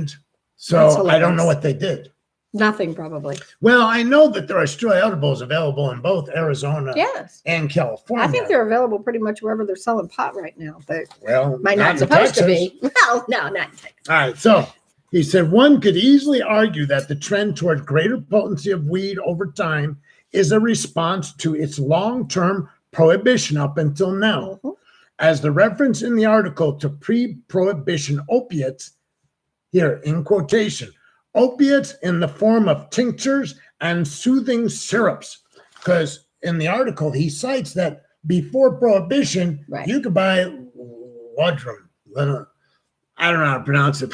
That's so I don't know hilarious. what they did. Nothing, probably. Well, I know that there are straw edibles available in both Arizona Yes. and California. I think they're available pretty much wherever they're selling pot right now, but well, might not in supposed to Texas. be. Well, no, not in Texas. All right, so he said one could easily argue that the trend toward greater potency of weed over time is a response to its long-term prohibition up until now. Mhm. As the reference in the article to pre-prohibition opiates, here in quotation, opiates in the form of tinctures and soothing syrups. Because in the article, he cites that before prohibition, Right. you could buy Ludrum. I don't know how to pronounce it.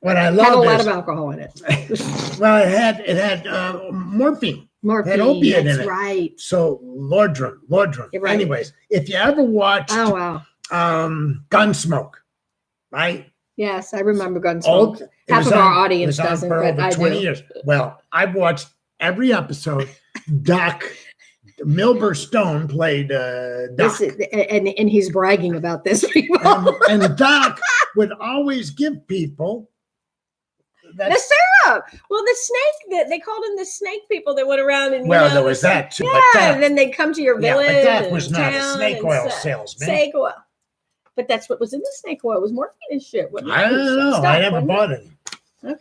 What I Had a love lot is, of alcohol in it. well, it had morphine. Morphine. opiate in That's it. right. So Ludrum. You're right. Anyways, if you ever watched Oh, wow. Gunsmoke, right? Yes, I remember Gunsmoke. Old- it Half was of our on- it audience was on doesn't, for but over I 20 do. years. Well, I've watched every episode. Doc Milber Stone played Doc. This is, and he's bragging about this, people. And Doc would always give people that. The syrup. Well, the snake, they called them the snake people that went around and, Well, there was that too. Yeah, but and then they'd come to your yeah, village. but Doc and was not a town snake and oil stuff. salesman. Snake oil. But that's what was in the snake oil. It was morphine and shit. wasn't it? I don't know. Stuff, I never wasn't bought it. it? Okay.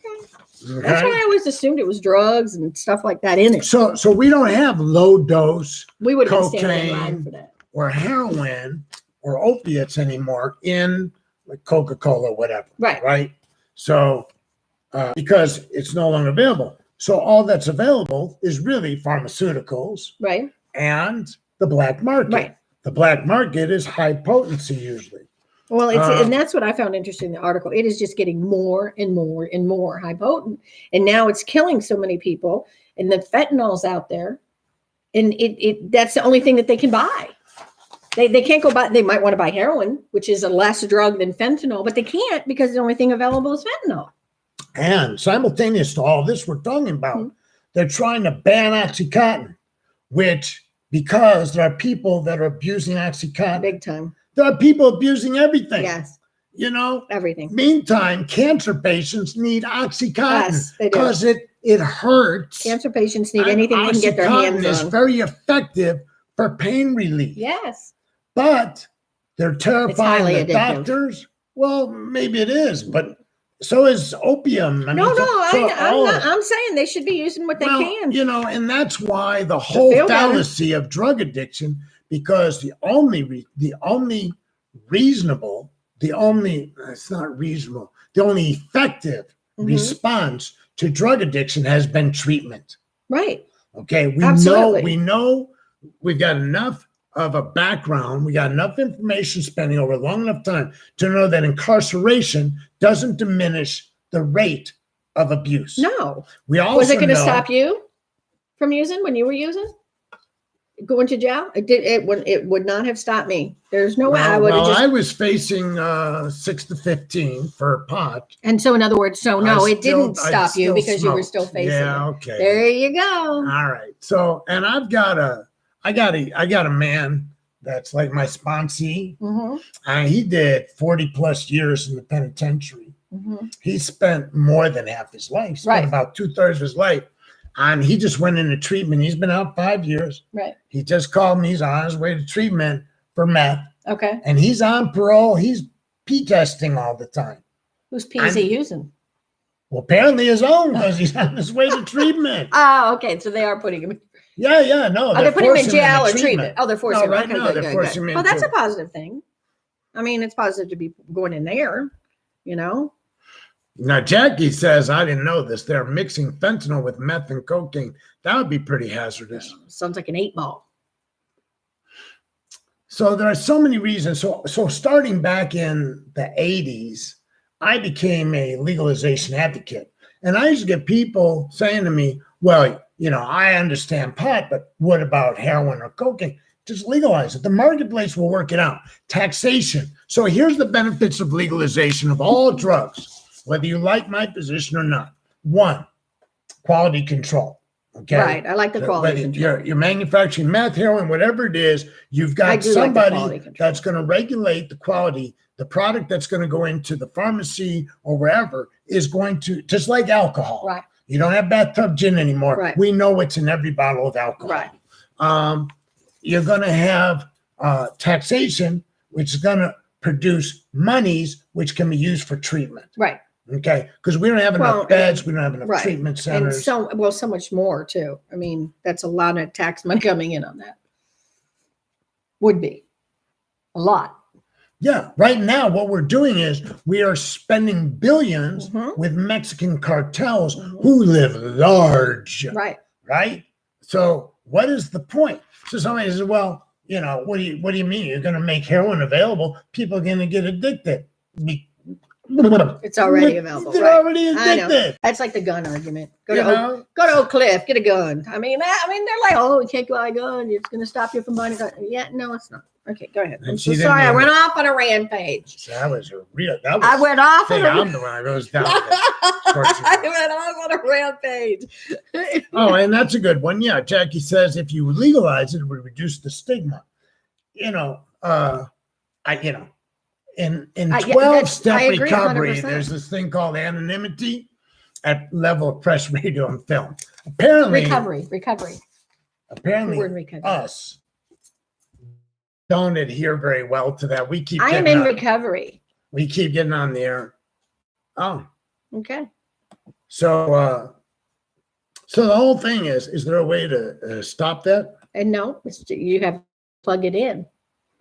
Okay? That's why I always assumed it was drugs and stuff like that in it. So we don't have low dose We would have been standing in cocaine. line for that. or heroin or opiates anymore in like Coca-Cola, whatever. Right. Right. So because it's no longer available. So all that's available is really pharmaceuticals Right. and the black market. Right. The black market is high potency usually. Well, it's Uh, and that's what I found interesting in the article. It is just getting more and more and more high potent, and now it's killing so many people. And the fentanyl's out there, and it that's the only thing that they can buy. They can't go buy. They might want to buy heroin, which is a less drug than fentanyl, but they can't because the only thing available is fentanyl. And simultaneous to all this we're talking about, Mhm. they're trying to ban OxyContin, which because there are people that are abusing OxyContin, Big time. there are people abusing everything. Yes, You know, everything. meantime, cancer patients need OxyContin Yes, they do. because it hurts. Cancer patients need And anything they can get their OxyContin hands is on. very effective for pain relief. Yes. But they're terrifying highly the addictive. doctors. Well, maybe it is, but so is opium. I No, mean, no, all of it. I'm saying they should be using what they Well, can. you know, and that's why the whole feel better. fallacy of drug addiction, because the only effective Mhm. response to drug addiction has been treatment. Right. Okay, Absolutely. we know we've got enough of a background, we got enough information spending over a long enough time to know that incarceration doesn't diminish the rate of abuse. No. We also Was it going to know- stop you from using when you were using? Going to jail? It would not have stopped me. There's no way I would have Well, just. I was facing 6 to 15 for pot. And so, in other words, so no, I it didn't still- I stop you still because you were smoked. still facing Yeah, it. okay. There you go. All right. So, and I got a man that's like my sponsee. Mhm, He did 40 plus years in the penitentiary. mhm. He spent more than half his life, spent Right. about 2/3 of his life. And he just went into treatment. He's been out 5 years. Right. He just called me. He's on his way to treatment for meth. Okay. And he's on parole. He's pee testing all the time. Whose P is he using? Well, apparently his own because he's on his way to treatment. Oh, okay. So they are putting him. Yeah, no. Oh, they're putting him in forcing jail or into treatment. Oh, they're forcing him. right Okay, now good, they're good, forcing good. him Well, that's into- a positive thing. I mean, it's positive to be going in there. You know. Now, Jackie says, I didn't know this. They're mixing fentanyl with meth and cocaine. That would be pretty hazardous. Sounds like an 8 ball. So there are so many reasons. So starting back in the 80s, I became a legalization advocate. And I used to get people saying to me, well, I understand pot, but what about heroin or cocaine? Just legalize it. The marketplace will work it out. Taxation. So here's the benefits of legalization of all drugs, whether you like my position or not. One, quality control. Okay. Right. I like the quality control. You're manufacturing meth, heroin, whatever it is, you've got somebody that's going to regulate the quality. The product that's going to go into the pharmacy or wherever is going to, just like alcohol. Right. You don't have bathtub gin anymore. Right. We know what's in every bottle of alcohol. Right. You're going to have taxation, which is going to produce monies which can be used for treatment. Right. Okay, because we don't have enough beds, we don't have enough treatment centers. And so much more too. I mean, that's a lot of tax money coming in on that. Would be a lot. Yeah, right now what we're doing is we are spending billions with Mexican cartels who live large. Right. Right. So what is the point? So somebody says, well, what do you mean? You're going to make heroin available? People are going to get addicted. It's already available. They're already addicted. That's like the gun argument. Go to Oak Cliff, get a gun. I mean, they're like, oh, you can't buy a gun. It's going to stop you from buying a gun. Yeah, no, it's not. Okay, go ahead. I'm so sorry. I went off on a rampage. That was I went off on I'm the one I goes down. I went off on a rampage. Oh, and that's a good one. Yeah, Jackie says if you legalize it, it would reduce the stigma. In 12-step recovery, 100%. There's this thing called anonymity at level of press, radio, and film. Apparently, recovery. Apparently, the word recovery. Us don't adhere very well to that. We keep. I am in recovery. We keep getting on the air. Oh, okay. So the whole thing is there a way to stop that? And no, you have to plug it in.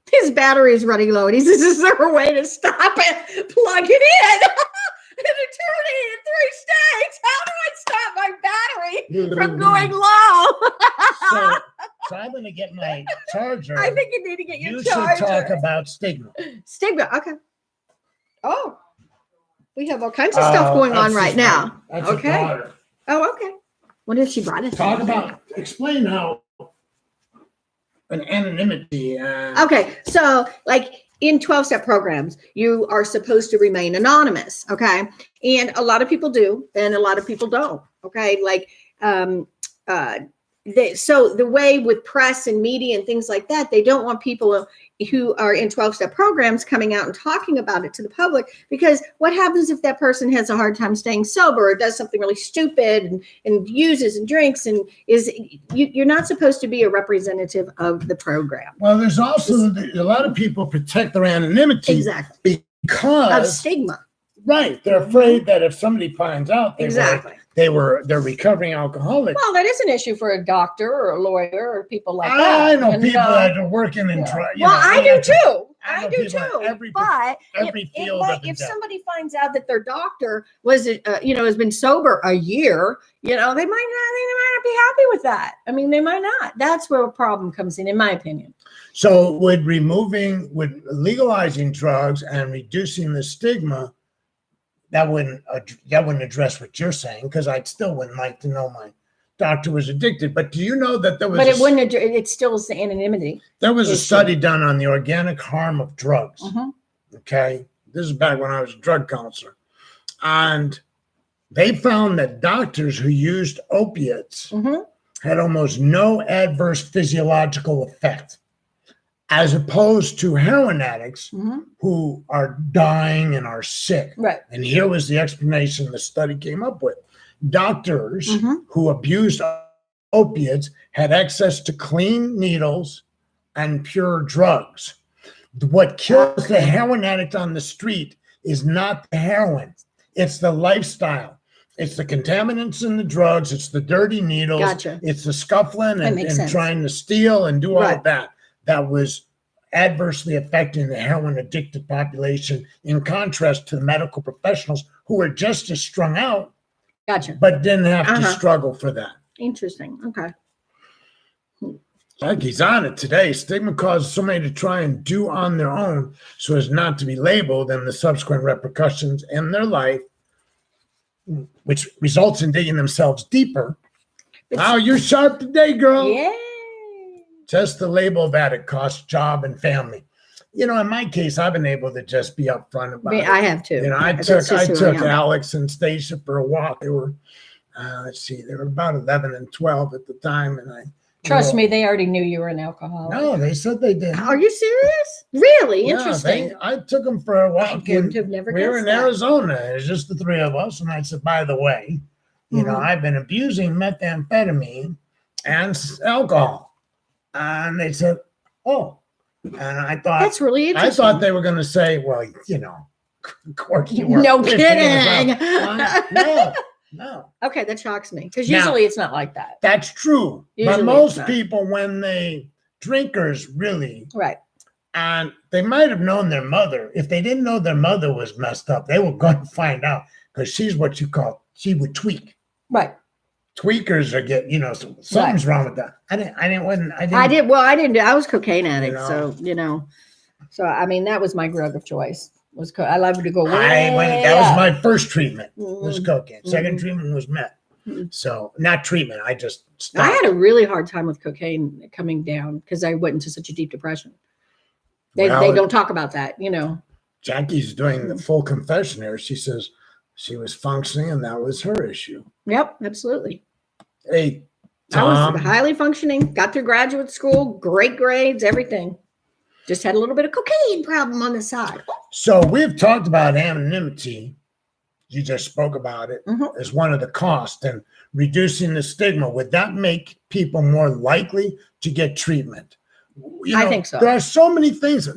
His battery is running low, and he says, "Is there a way to stop it? Plug it in." An attorney in 3 states. How do I stop my battery from going low? So I'm going to get my charger. I think you need to get your charger. charger. You should talk about stigma. Stigma. Okay. Oh, we have all kinds of stuff going on right now. Okay. Oh, okay. What if she brought it? Explain how an anonymity. Okay, so like in 12-step programs, you are supposed to remain anonymous. Okay, and a lot of people do, and a lot of people don't. Okay, like so the way with press and media and things like that, they don't want people who are in 12-step programs coming out and talking about it to the public, because what happens if that person has a hard time staying sober or does something really stupid and uses and drinks and you're not supposed to be a representative of the program. Well, there's also a lot of people protect their anonymity. Exactly. Because of stigma. Right. They're afraid that if somebody finds out they're recovering alcoholics. Well, that is an issue for a doctor or a lawyer or people like that. I know people that are working in drugs. Well, I do too. I do too. But if somebody finds out that their doctor has been sober a year, they might not be happy with that. I mean, they might not. That's where a problem comes in my opinion. So with legalizing drugs and reducing the stigma, that wouldn't address what you're saying, because I still wouldn't like to know my doctor was addicted. But do you know that there was? But it wouldn't. It still is the anonymity. There was a study done on the organic harm of drugs. Okay, this is back when I was a drug counselor, and they found that doctors who used opiates had almost no adverse physiological effect, as opposed to heroin addicts who are dying and are sick. Right. And here was the explanation the study came up with. Doctors who abused opiates had access to clean needles and pure drugs. What kills the heroin addict on the street is not the heroin. It's the lifestyle. It's the contaminants in the drugs. It's the dirty needles. Gotcha. It's the scuffling and trying to steal and do all of that. That was adversely affecting the heroin addicted population, in contrast to the medical professionals who were just as strung out, Gotcha. but didn't have to struggle for that. Interesting. Okay. Jackie's on it today. Stigma causes so many to try and do on their own so as not to be labeled, and the subsequent repercussions in their life, which results in digging themselves deeper. Wow, you're sharp today, girl. Yeah. Just the label that it costs job and family. In my case, I've been able to just be upfront about it. I have too. I That's took just who I am. Alex and Stacia for a walk. They were, they were about 11 and 12 at the time, and I. Trust me, they already knew you were an alcoholic. No, they said they did. Are you serious? Really? Yeah, Interesting. I took them for a I walk. wouldn't have never We were guessed in that. Arizona. It was just the three of us, and I said, by the way, I've been abusing methamphetamine and alcohol. And they said, oh. And I thought That's really interesting. I thought they were going to say, well, of course you were. No 15 kidding. No. Okay, that shocks me. Because Now- usually it's not like that. That's true. Usually But most it's not. people, when they drinkers really, Right. and they might have known their mother. If they didn't know their mother was messed up, they were going to find out, because she's what you call, she would tweak. Right. Tweakers are something's wrong with that. I didn't. I was cocaine addict, You know. so I mean that was my drug of choice. I love to go way that was up. my first treatment, was Mhm. cocaine. Second Mhm. treatment was meth. Mhm. So not treatment. I just I stopped. had a really hard time with cocaine coming down because I went into such a deep depression. They Well, don't talk about that, Jackie's doing the full confession here. She says she was functioning and that was her issue. Yep, absolutely. Hey, I was Tom. highly functioning, got through graduate school, great grades, everything. Just had a little bit of cocaine problem on the side. So we've talked about anonymity. You just spoke about it Mhm. as one of the costs and reducing the stigma. Would that make people more likely to get treatment? I think so. There are so many things.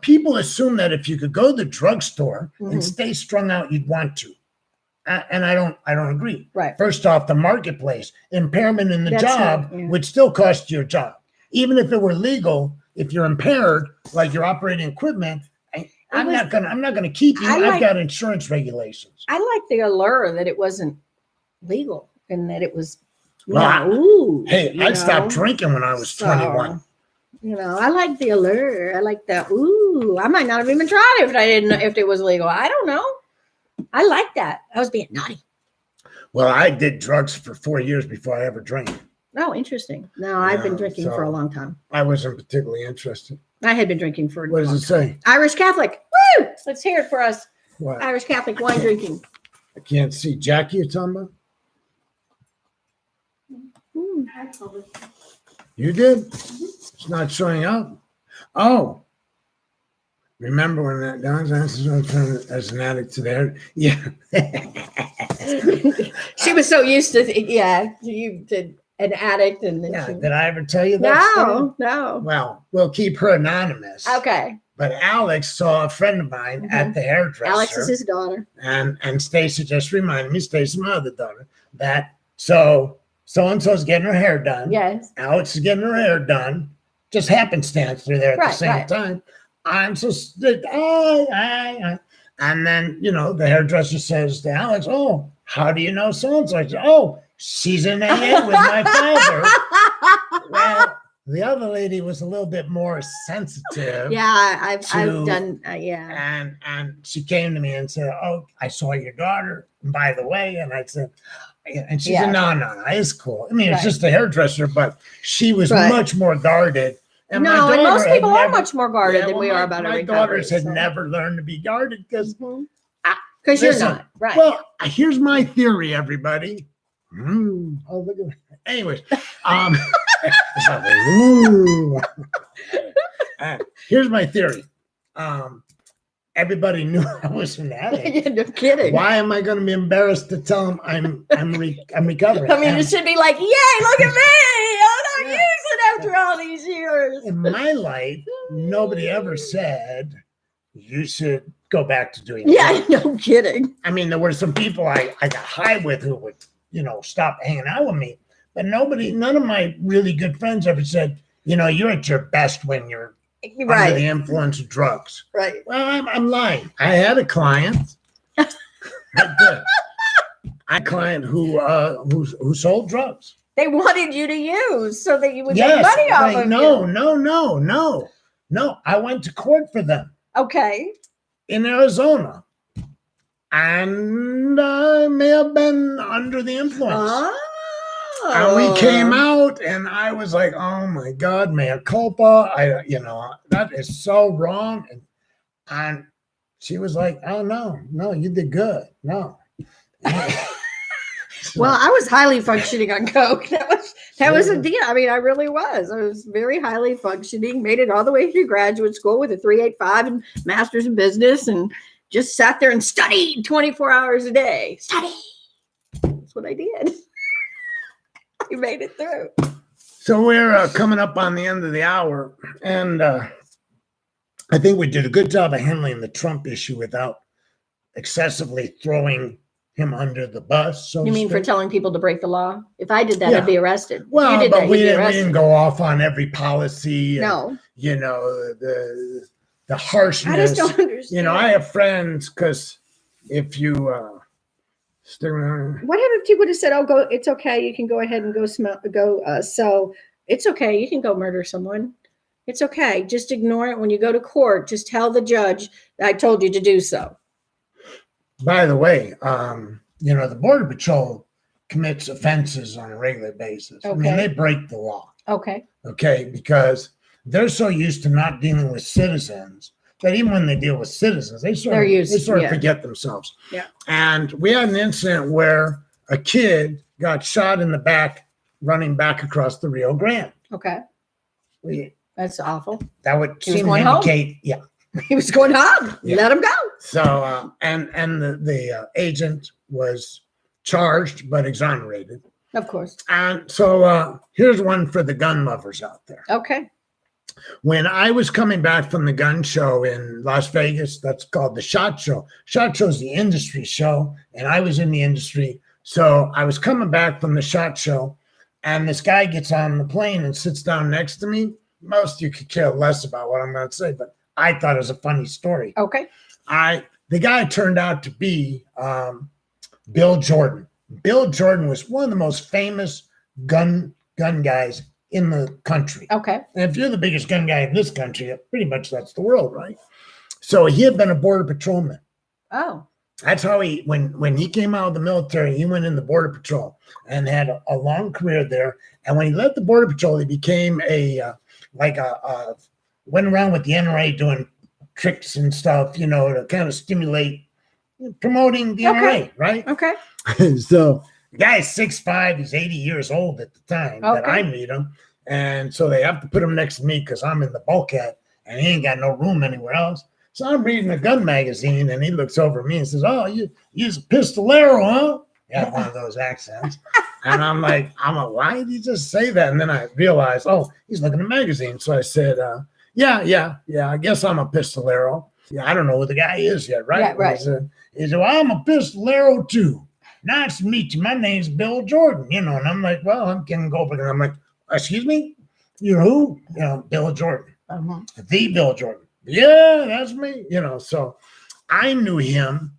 People assume that if you could go to the drugstore and Mhm. stay strung out, you'd want to. And I don't agree. Right. First off, the marketplace, impairment in the That's job right, yeah. would still cost you your job. Even if it were legal, if you're impaired, like you're operating equipment, I'm not gonna keep you. I've got insurance regulations. I like the allure that it wasn't legal and that it was, Well, I stopped drinking when I was 21. I like the allure. I like the, I might not have even tried it if it was legal. I don't know. I like that. I was being naughty. Well, I did drugs for 4 years before I ever drank. Oh, interesting. No, I've been Yeah, drinking so- for a long time. I wasn't particularly interested. I had been drinking for a What long does it time. say? Irish Catholic. Woo! Let's hear it for us. What? Irish Catholic wine drinking. I can't see. Jackie, you're talking about? Hmm. You did? It's not showing up. Oh. Remember when that Don's as an addict to there? Yeah. She was so used to, you did an addict and then Yeah. she, Did I ever tell you that story? no. Well, we'll keep her anonymous. Okay. But Alex saw a friend of mine at the hairdresser. Alex is his daughter. And Stacy just reminded me, Stacy, my other daughter, that so-and-so's getting her hair done. Yes. Alex is getting her hair done. Just happenstance they're there at the Right, same right. time. I'm so and then, the hairdresser says to Alex, oh, how do you know so-and-so? I said, oh, she's in AA with my father. Well, the other lady was a little bit more sensitive. Yeah, I've to- done, And she came to me and said, oh, I saw your daughter, by the way. And I said, and she Yeah. said, no, it's cool. I mean, it's Right. just a hairdresser, but she was Right. much more guarded. And my No, and most daughter had people are never- much more guarded Yeah, than well, we my- are about my our recovery. daughters had never learned to be guarded because, Because you're Listen, not. Right. well, here's my theory, everybody. Oh, look at that. Anyways, it's like, ooh. Here's my theory. Everybody knew I was an addict. no kidding. Why am I going to be embarrassed to tell them I'm recovering? I mean, And it should be like, yay, look at me. Oh, no, Yeah. using after all these years. in my life, nobody ever said you should go back to doing Yeah, drugs. no kidding. I mean, there were some people I got high with who would, stop hanging out with me. But none of my really good friends ever said, you're at your best when you're under the Right, influence of drugs. right. Well, I'm lying. I had a client. I did. I had a client who sold drugs. They wanted you to use so that you would Yes, make money off of no, you. no. I went to court for them Okay. in Arizona, and I may have been under the influence. Oh. And we came out, and I was like, "Oh my God, mea culpa!" That is so wrong. And she was like, "Oh no, you did good. No." Well, I was highly functioning on coke. That was a deal. I mean, I really was. I was very highly functioning. Made it all the way through graduate school with a 3.85 and master's in business, and just sat there and studied 24 hours a day. Study. That's what I did. I made it through. So we're coming up on the end of the hour, and I think we did a good job of handling the Trump issue without excessively throwing him under the bus. So You to mean for speak. telling people to break the law? If I did that, Yeah. I'd be arrested. Well, you did but that, we you'd be didn't arrested. go off on every policy. And, No, the harshness. I just don't understand. I have friends because if you What if you would have said, "Oh, go. It's okay. You can go ahead and go sell. It's okay. You can go murder someone. It's okay. Just ignore it when you go to court. Just tell the judge I told you to do so." By the way, the Border Patrol commits offenses on a regular basis. I mean, Okay. they break the law, Okay. okay, because they're so used to not dealing with citizens that even when they deal with citizens, they sort They're of, used- they sort of yeah. forget themselves. Yeah. And we had an incident where a kid got shot in the back running back across the Rio Grande. Okay. That's awful. That would He was seem to going home. indicate, yeah. He was going home. Yeah. Let him go. So, and the agent was charged but exonerated. Of course. And so here's one for the gun lovers out there. Okay. When I was coming back from the gun show in Las Vegas, that's called the SHOT Show. SHOT Show is the industry show, and I was in the industry. So I was coming back from the SHOT Show, and this guy gets on the plane and sits down next to me. Most of you could care less about what I'm going to say, but I thought it was a funny story. Okay. The guy turned out to be Bill Jordan. Bill Jordan was one of the most famous gun guys in the country. Okay. And if you're the biggest gun guy in this country, pretty much that's the world, right? So he had been a border patrolman. Oh. That's how when he came out of the military, he went in the border patrol and had a long career there. And when he left the border patrol, he became went around with the NRA doing tricks and stuff, to kind of stimulate promoting the NRA, right? Okay. So the guy is 6'5", he's 80 years old at the time that Okay. I meet him. And so they have to put him next to me because I'm in the bulkhead and he ain't got no room anywhere else. So I'm reading a gun magazine and he looks over at me and says, "Oh, you's a pistolero, huh?" Yeah, one of those accents. And I'm like, why did you just say that? And then I realized, oh, he's looking at a magazine. So I said, yeah, I guess I'm a pistolero. Yeah, I don't know who the guy is yet, right? Yeah, right. He said, "Well, I'm a pistolero too. Nice to meet you. My name's Bill Jordan." And I'm like, "Well, I'm Ken Goldberg." And I'm like, "Excuse me? You're who?" Bill Jordan. Uh-huh. The Bill Jordan. "Yeah, that's me." So I knew him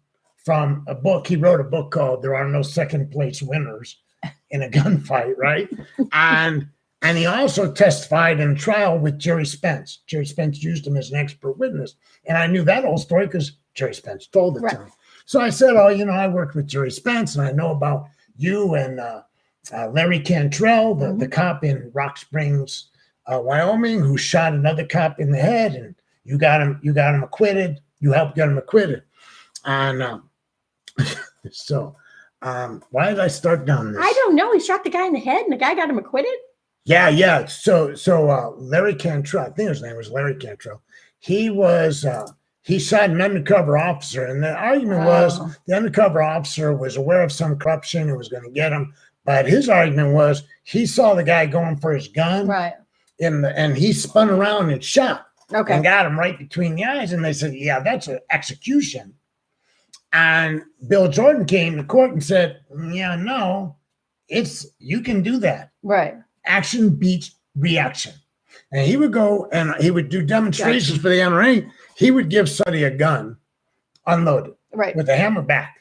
from a book. He wrote a book called "There Are No Second Place Winners in a Gunfight," right? and he also testified in a trial with Jerry Spence. Jerry Spence used him as an expert witness. And I knew that whole story because Jerry Spence told it to me. So I said, "Oh, I worked with Jerry Spence and I know about you and Larry Cantrell, the cop in Rock Springs, Wyoming, who shot another cop in the head, and you got him acquitted. You helped get him acquitted." And so why did I start down this? I don't know. He shot the guy in the head and the guy got him acquitted? Yeah. So Larry Cantrell, I think his name was Larry Cantrell. He shot an undercover officer, and the argument was the undercover officer was aware of some corruption and was going to get him. But his argument was he saw the guy going for his gun, Right. and he spun around and shot Okay. and got him right between the eyes. And they said, "Yeah, that's an execution." And Bill Jordan came to court and said, "Yeah, no, you can do that. Right. Action beats reaction." And he would go and he would do demonstrations for the NRA. He would give somebody a gun unloaded Right. with a hammer back.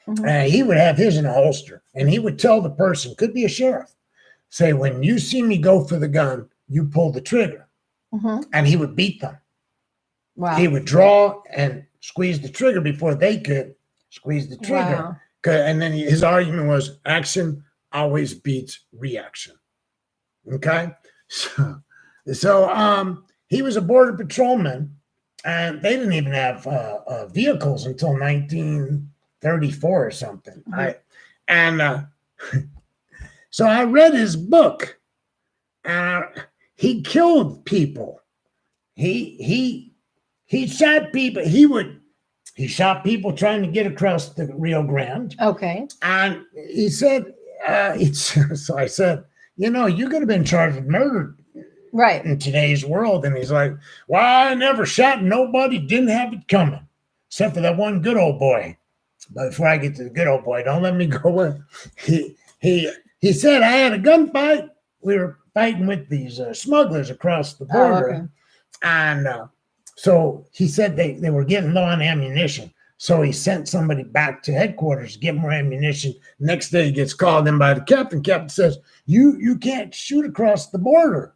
Mhm. And he would have his in a holster. And he would tell the person, could be a sheriff, say, when you see me go for the gun, you pull the trigger. Mhm. And he would beat them. Wow. He would draw and squeeze the trigger before they could squeeze the trigger. Wow. And then his argument was action always beats reaction. Okay. So he was a border patrolman, and they didn't even have vehicles until 1934 or something. Mhm. So I read his book. He killed people. He shot people. He shot people trying to get across the Rio Grande. Okay. And he said, so I said, you could have been charged with murder Right. in today's world. And he's like, well, I never shot nobody, didn't have it coming, except for that one good old boy. But before I get to the good old boy, don't let me go in. He said, I had a gunfight. We were fighting with these smugglers across the border. okay. And so he said they were getting low on ammunition. So he sent somebody back to headquarters to get more ammunition. Next day he gets called in by the captain. Captain says, you can't shoot across the border.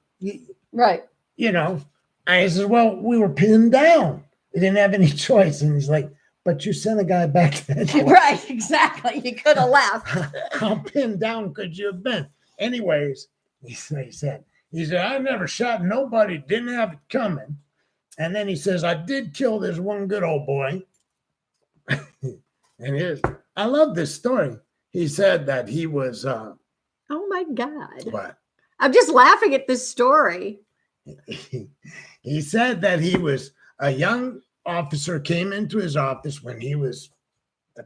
Right. And he says, well, we were pinned down. We didn't have any choice. And he's like, but you sent a guy back to headquarters. Right. Exactly. You could have left. How pinned down could you have been? Anyways, he said, I never shot nobody, didn't have it coming. And then he says, I did kill this one good old boy. I love this story. He said that he was Oh my God. what? I'm just laughing at this story. He said that he was a young officer, came into his office when he was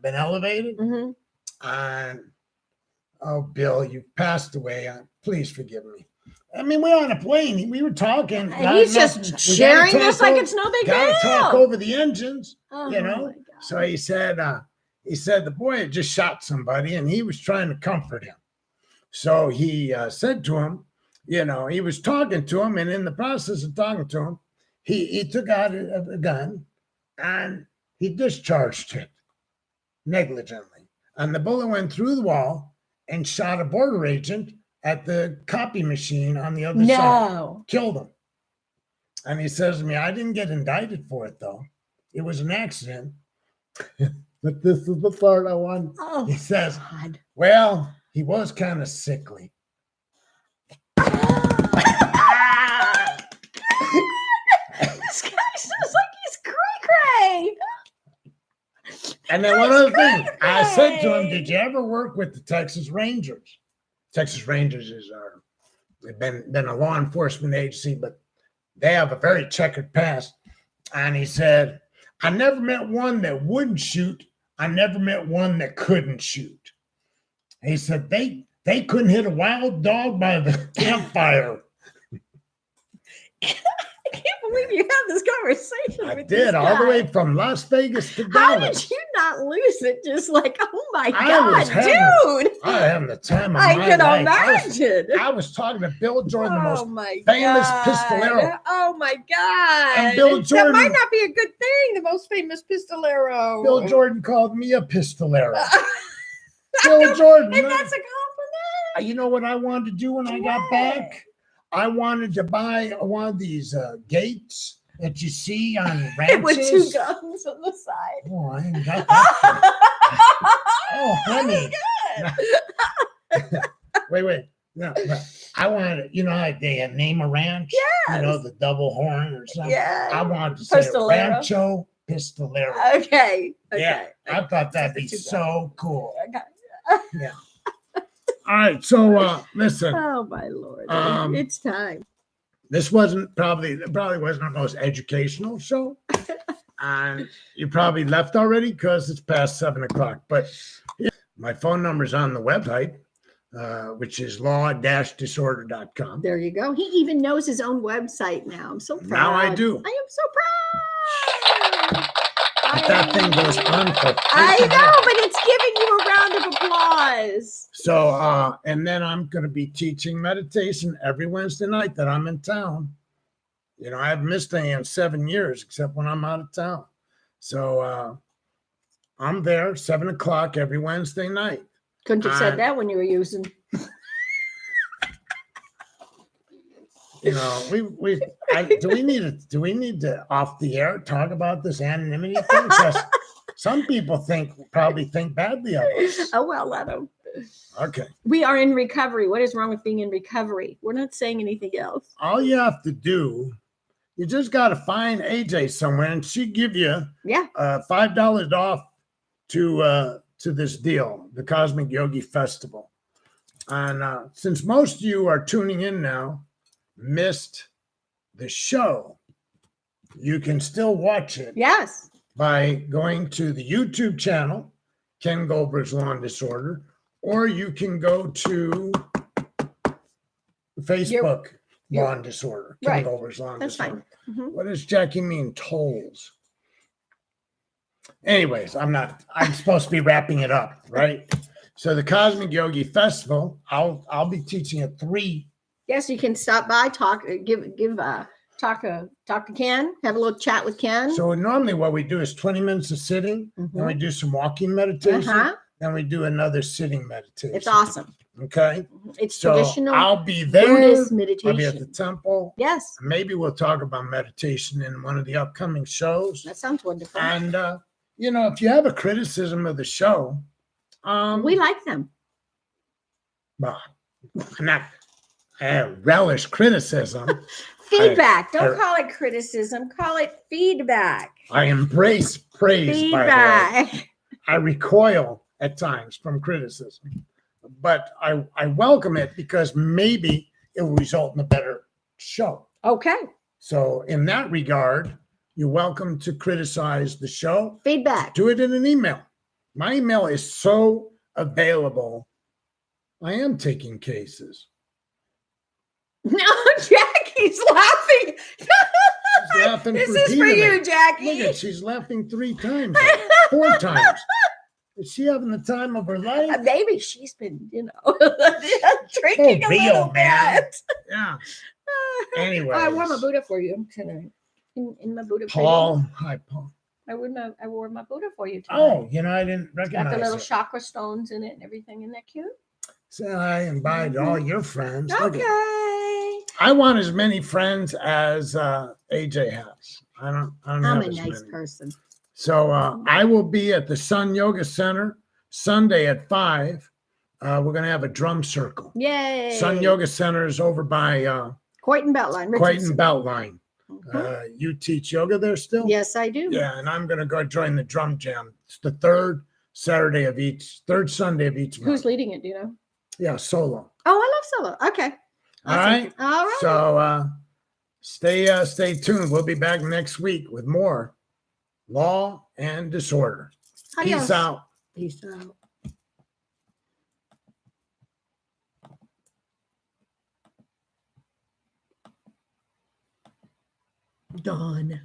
been elevated. Mhm. And oh, Bill, you passed away. Please forgive me. I mean, we're on a plane. We were talking. And he's just sharing this like it's no big Gotta talk deal. over the engines, Oh you know. my God. So he said the boy had just shot somebody, and he was trying to comfort him. So he said to him, he was talking to him, and in the process of talking to him, he took out a gun and he discharged it negligently, and the bullet went through the wall and shot a border agent at the copy machine on the other side. No. Killed him. And he says to me, I didn't get indicted for it, though. It was an accident. But this is the part I want. Oh, He says, God. well, he was kind of sickly. This guy sounds like he's cray-cray. And then one other thing, Cray-cray. I said to him, did you ever work with the Texas Rangers? Texas Rangers they've been a law enforcement agency, but they have a very checkered past. And he said, I never met one that wouldn't shoot. I never met one that couldn't shoot. He said they couldn't hit a wild dog by the campfire. I can't believe you had this conversation I with did this all the guy. way from Las Vegas to How Dallas. did you not lose it? Just like, oh my I was God, having- dude. I am the time of I my can life. imagine. I was talking to Bill Jordan, the most my famous God. pistolero. Oh my God. And Bill That Jordan- might not be a good thing, the most famous pistolero. Bill Jordan called me a pistolero. Bill Bill Jordan. And that's a compliment. You know what I wanted to do when I got What? back? I wanted to buy one of these gates that you see on ranches. With two guns on the side. Oh, I ain't got that. Oh, honey. Wait. No, I wanted, how they name a ranch? Yes. The double horn or something. Yeah. I wanted to say Pistolero. Rancho Pistolero. Okay. Yeah, I thought that'd be Two so cool. Okay. All right, so listen, Oh my Lord. Um, It's time. this probably wasn't our most educational show. And you probably left already because it's past 7:00. But my phone number is on the website, which is law-disorder.com. There you go. He even knows his own website now. I'm so proud. Now I do. I am so proud. But that thing goes on for I freaking know, but it's giving you a round of applause. So, and then I'm going to be teaching meditation every Wednesday night that I'm in town. I haven't missed any in 7 years, except when I'm out of town. So, I'm there 7:00 every Wednesday night. Couldn't have said that when you were using. do we need to off the air talk about this anonymity thing? Because some people probably think badly of us. Oh, well, let them. Okay. We are in recovery. What is wrong with being in recovery? We're not saying anything else. All you have to do, you just got to find AJ somewhere, and she give you Yeah. $5 off to this deal, the Cosmic Yogi Festival. And since most of you are tuning in now, missed the show, you can still watch it Yes. by going to the YouTube channel, Ken Goldberg's Law and Disorder, or you can go to Facebook, Law and Disorder, Ken right. Goldberg's Law and That's Disorder. fine. Mhm. What does Jackie mean, tolls? Anyways, I'm supposed to be wrapping it up, right? So the Cosmic Yogi Festival, I'll be teaching at 3. Yes, you can stop by, talk to Ken, have a little chat with Ken. So normally what we do is 20 minutes of sitting, then we do some walking meditation, Uh-huh. then we do another sitting meditation. It's awesome. Okay. It's So traditional I'll be there. Buddhist I'll be at the meditation. temple. Yes, Maybe we'll talk about meditation in one of the upcoming shows. that sounds wonderful. And if you have a criticism of the show, We like them. well, not relish criticism. Feedback. I- Don't call it criticism. Call it feedback. I embrace praise. By the way. Feedback. I recoil at times from criticism, but I welcome it because maybe it will result in a better show. Okay. So in that regard, you're welcome to criticize the show. Feedback. Do it in an email. My email is so available. I am taking cases. No, Jackie's laughing. She's laughing This is for repeatedly. you, Jackie. Look at, she's laughing 3 times, 4 times. Is she having the time of her life? Maybe she's been, drinking a real, little man. bit. Yeah. Anyway, I wore my Buddha for you tonight. In my Buddha. Paul. Hi, Paul. I wore my Buddha for you tonight. Oh, I didn't Got recognize the little it. chakra stones in it and everything. Isn't that cute? Say hi and bye to all your friends. Look Okay. I want as many friends as AJ has. I don't I'm have a as nice many. person. So I will be at the Sun Yoga Center Sunday at 5. We're going to have a drum circle. Yay. Sun Yoga Center is over by Coyton Beltline. Coyton Richardson. Beltline. Mhm. You teach yoga there still? Yes, I do. Yeah, and I'm going to go join the drum jam. It's the third Sunday of each month. Who's leading it? Do you know? Yeah, solo. Oh, I love solo. Okay. All right. All right. So stay tuned. We'll be back next week with more Law and Disorder. Adios. Peace out. Peace out. Done.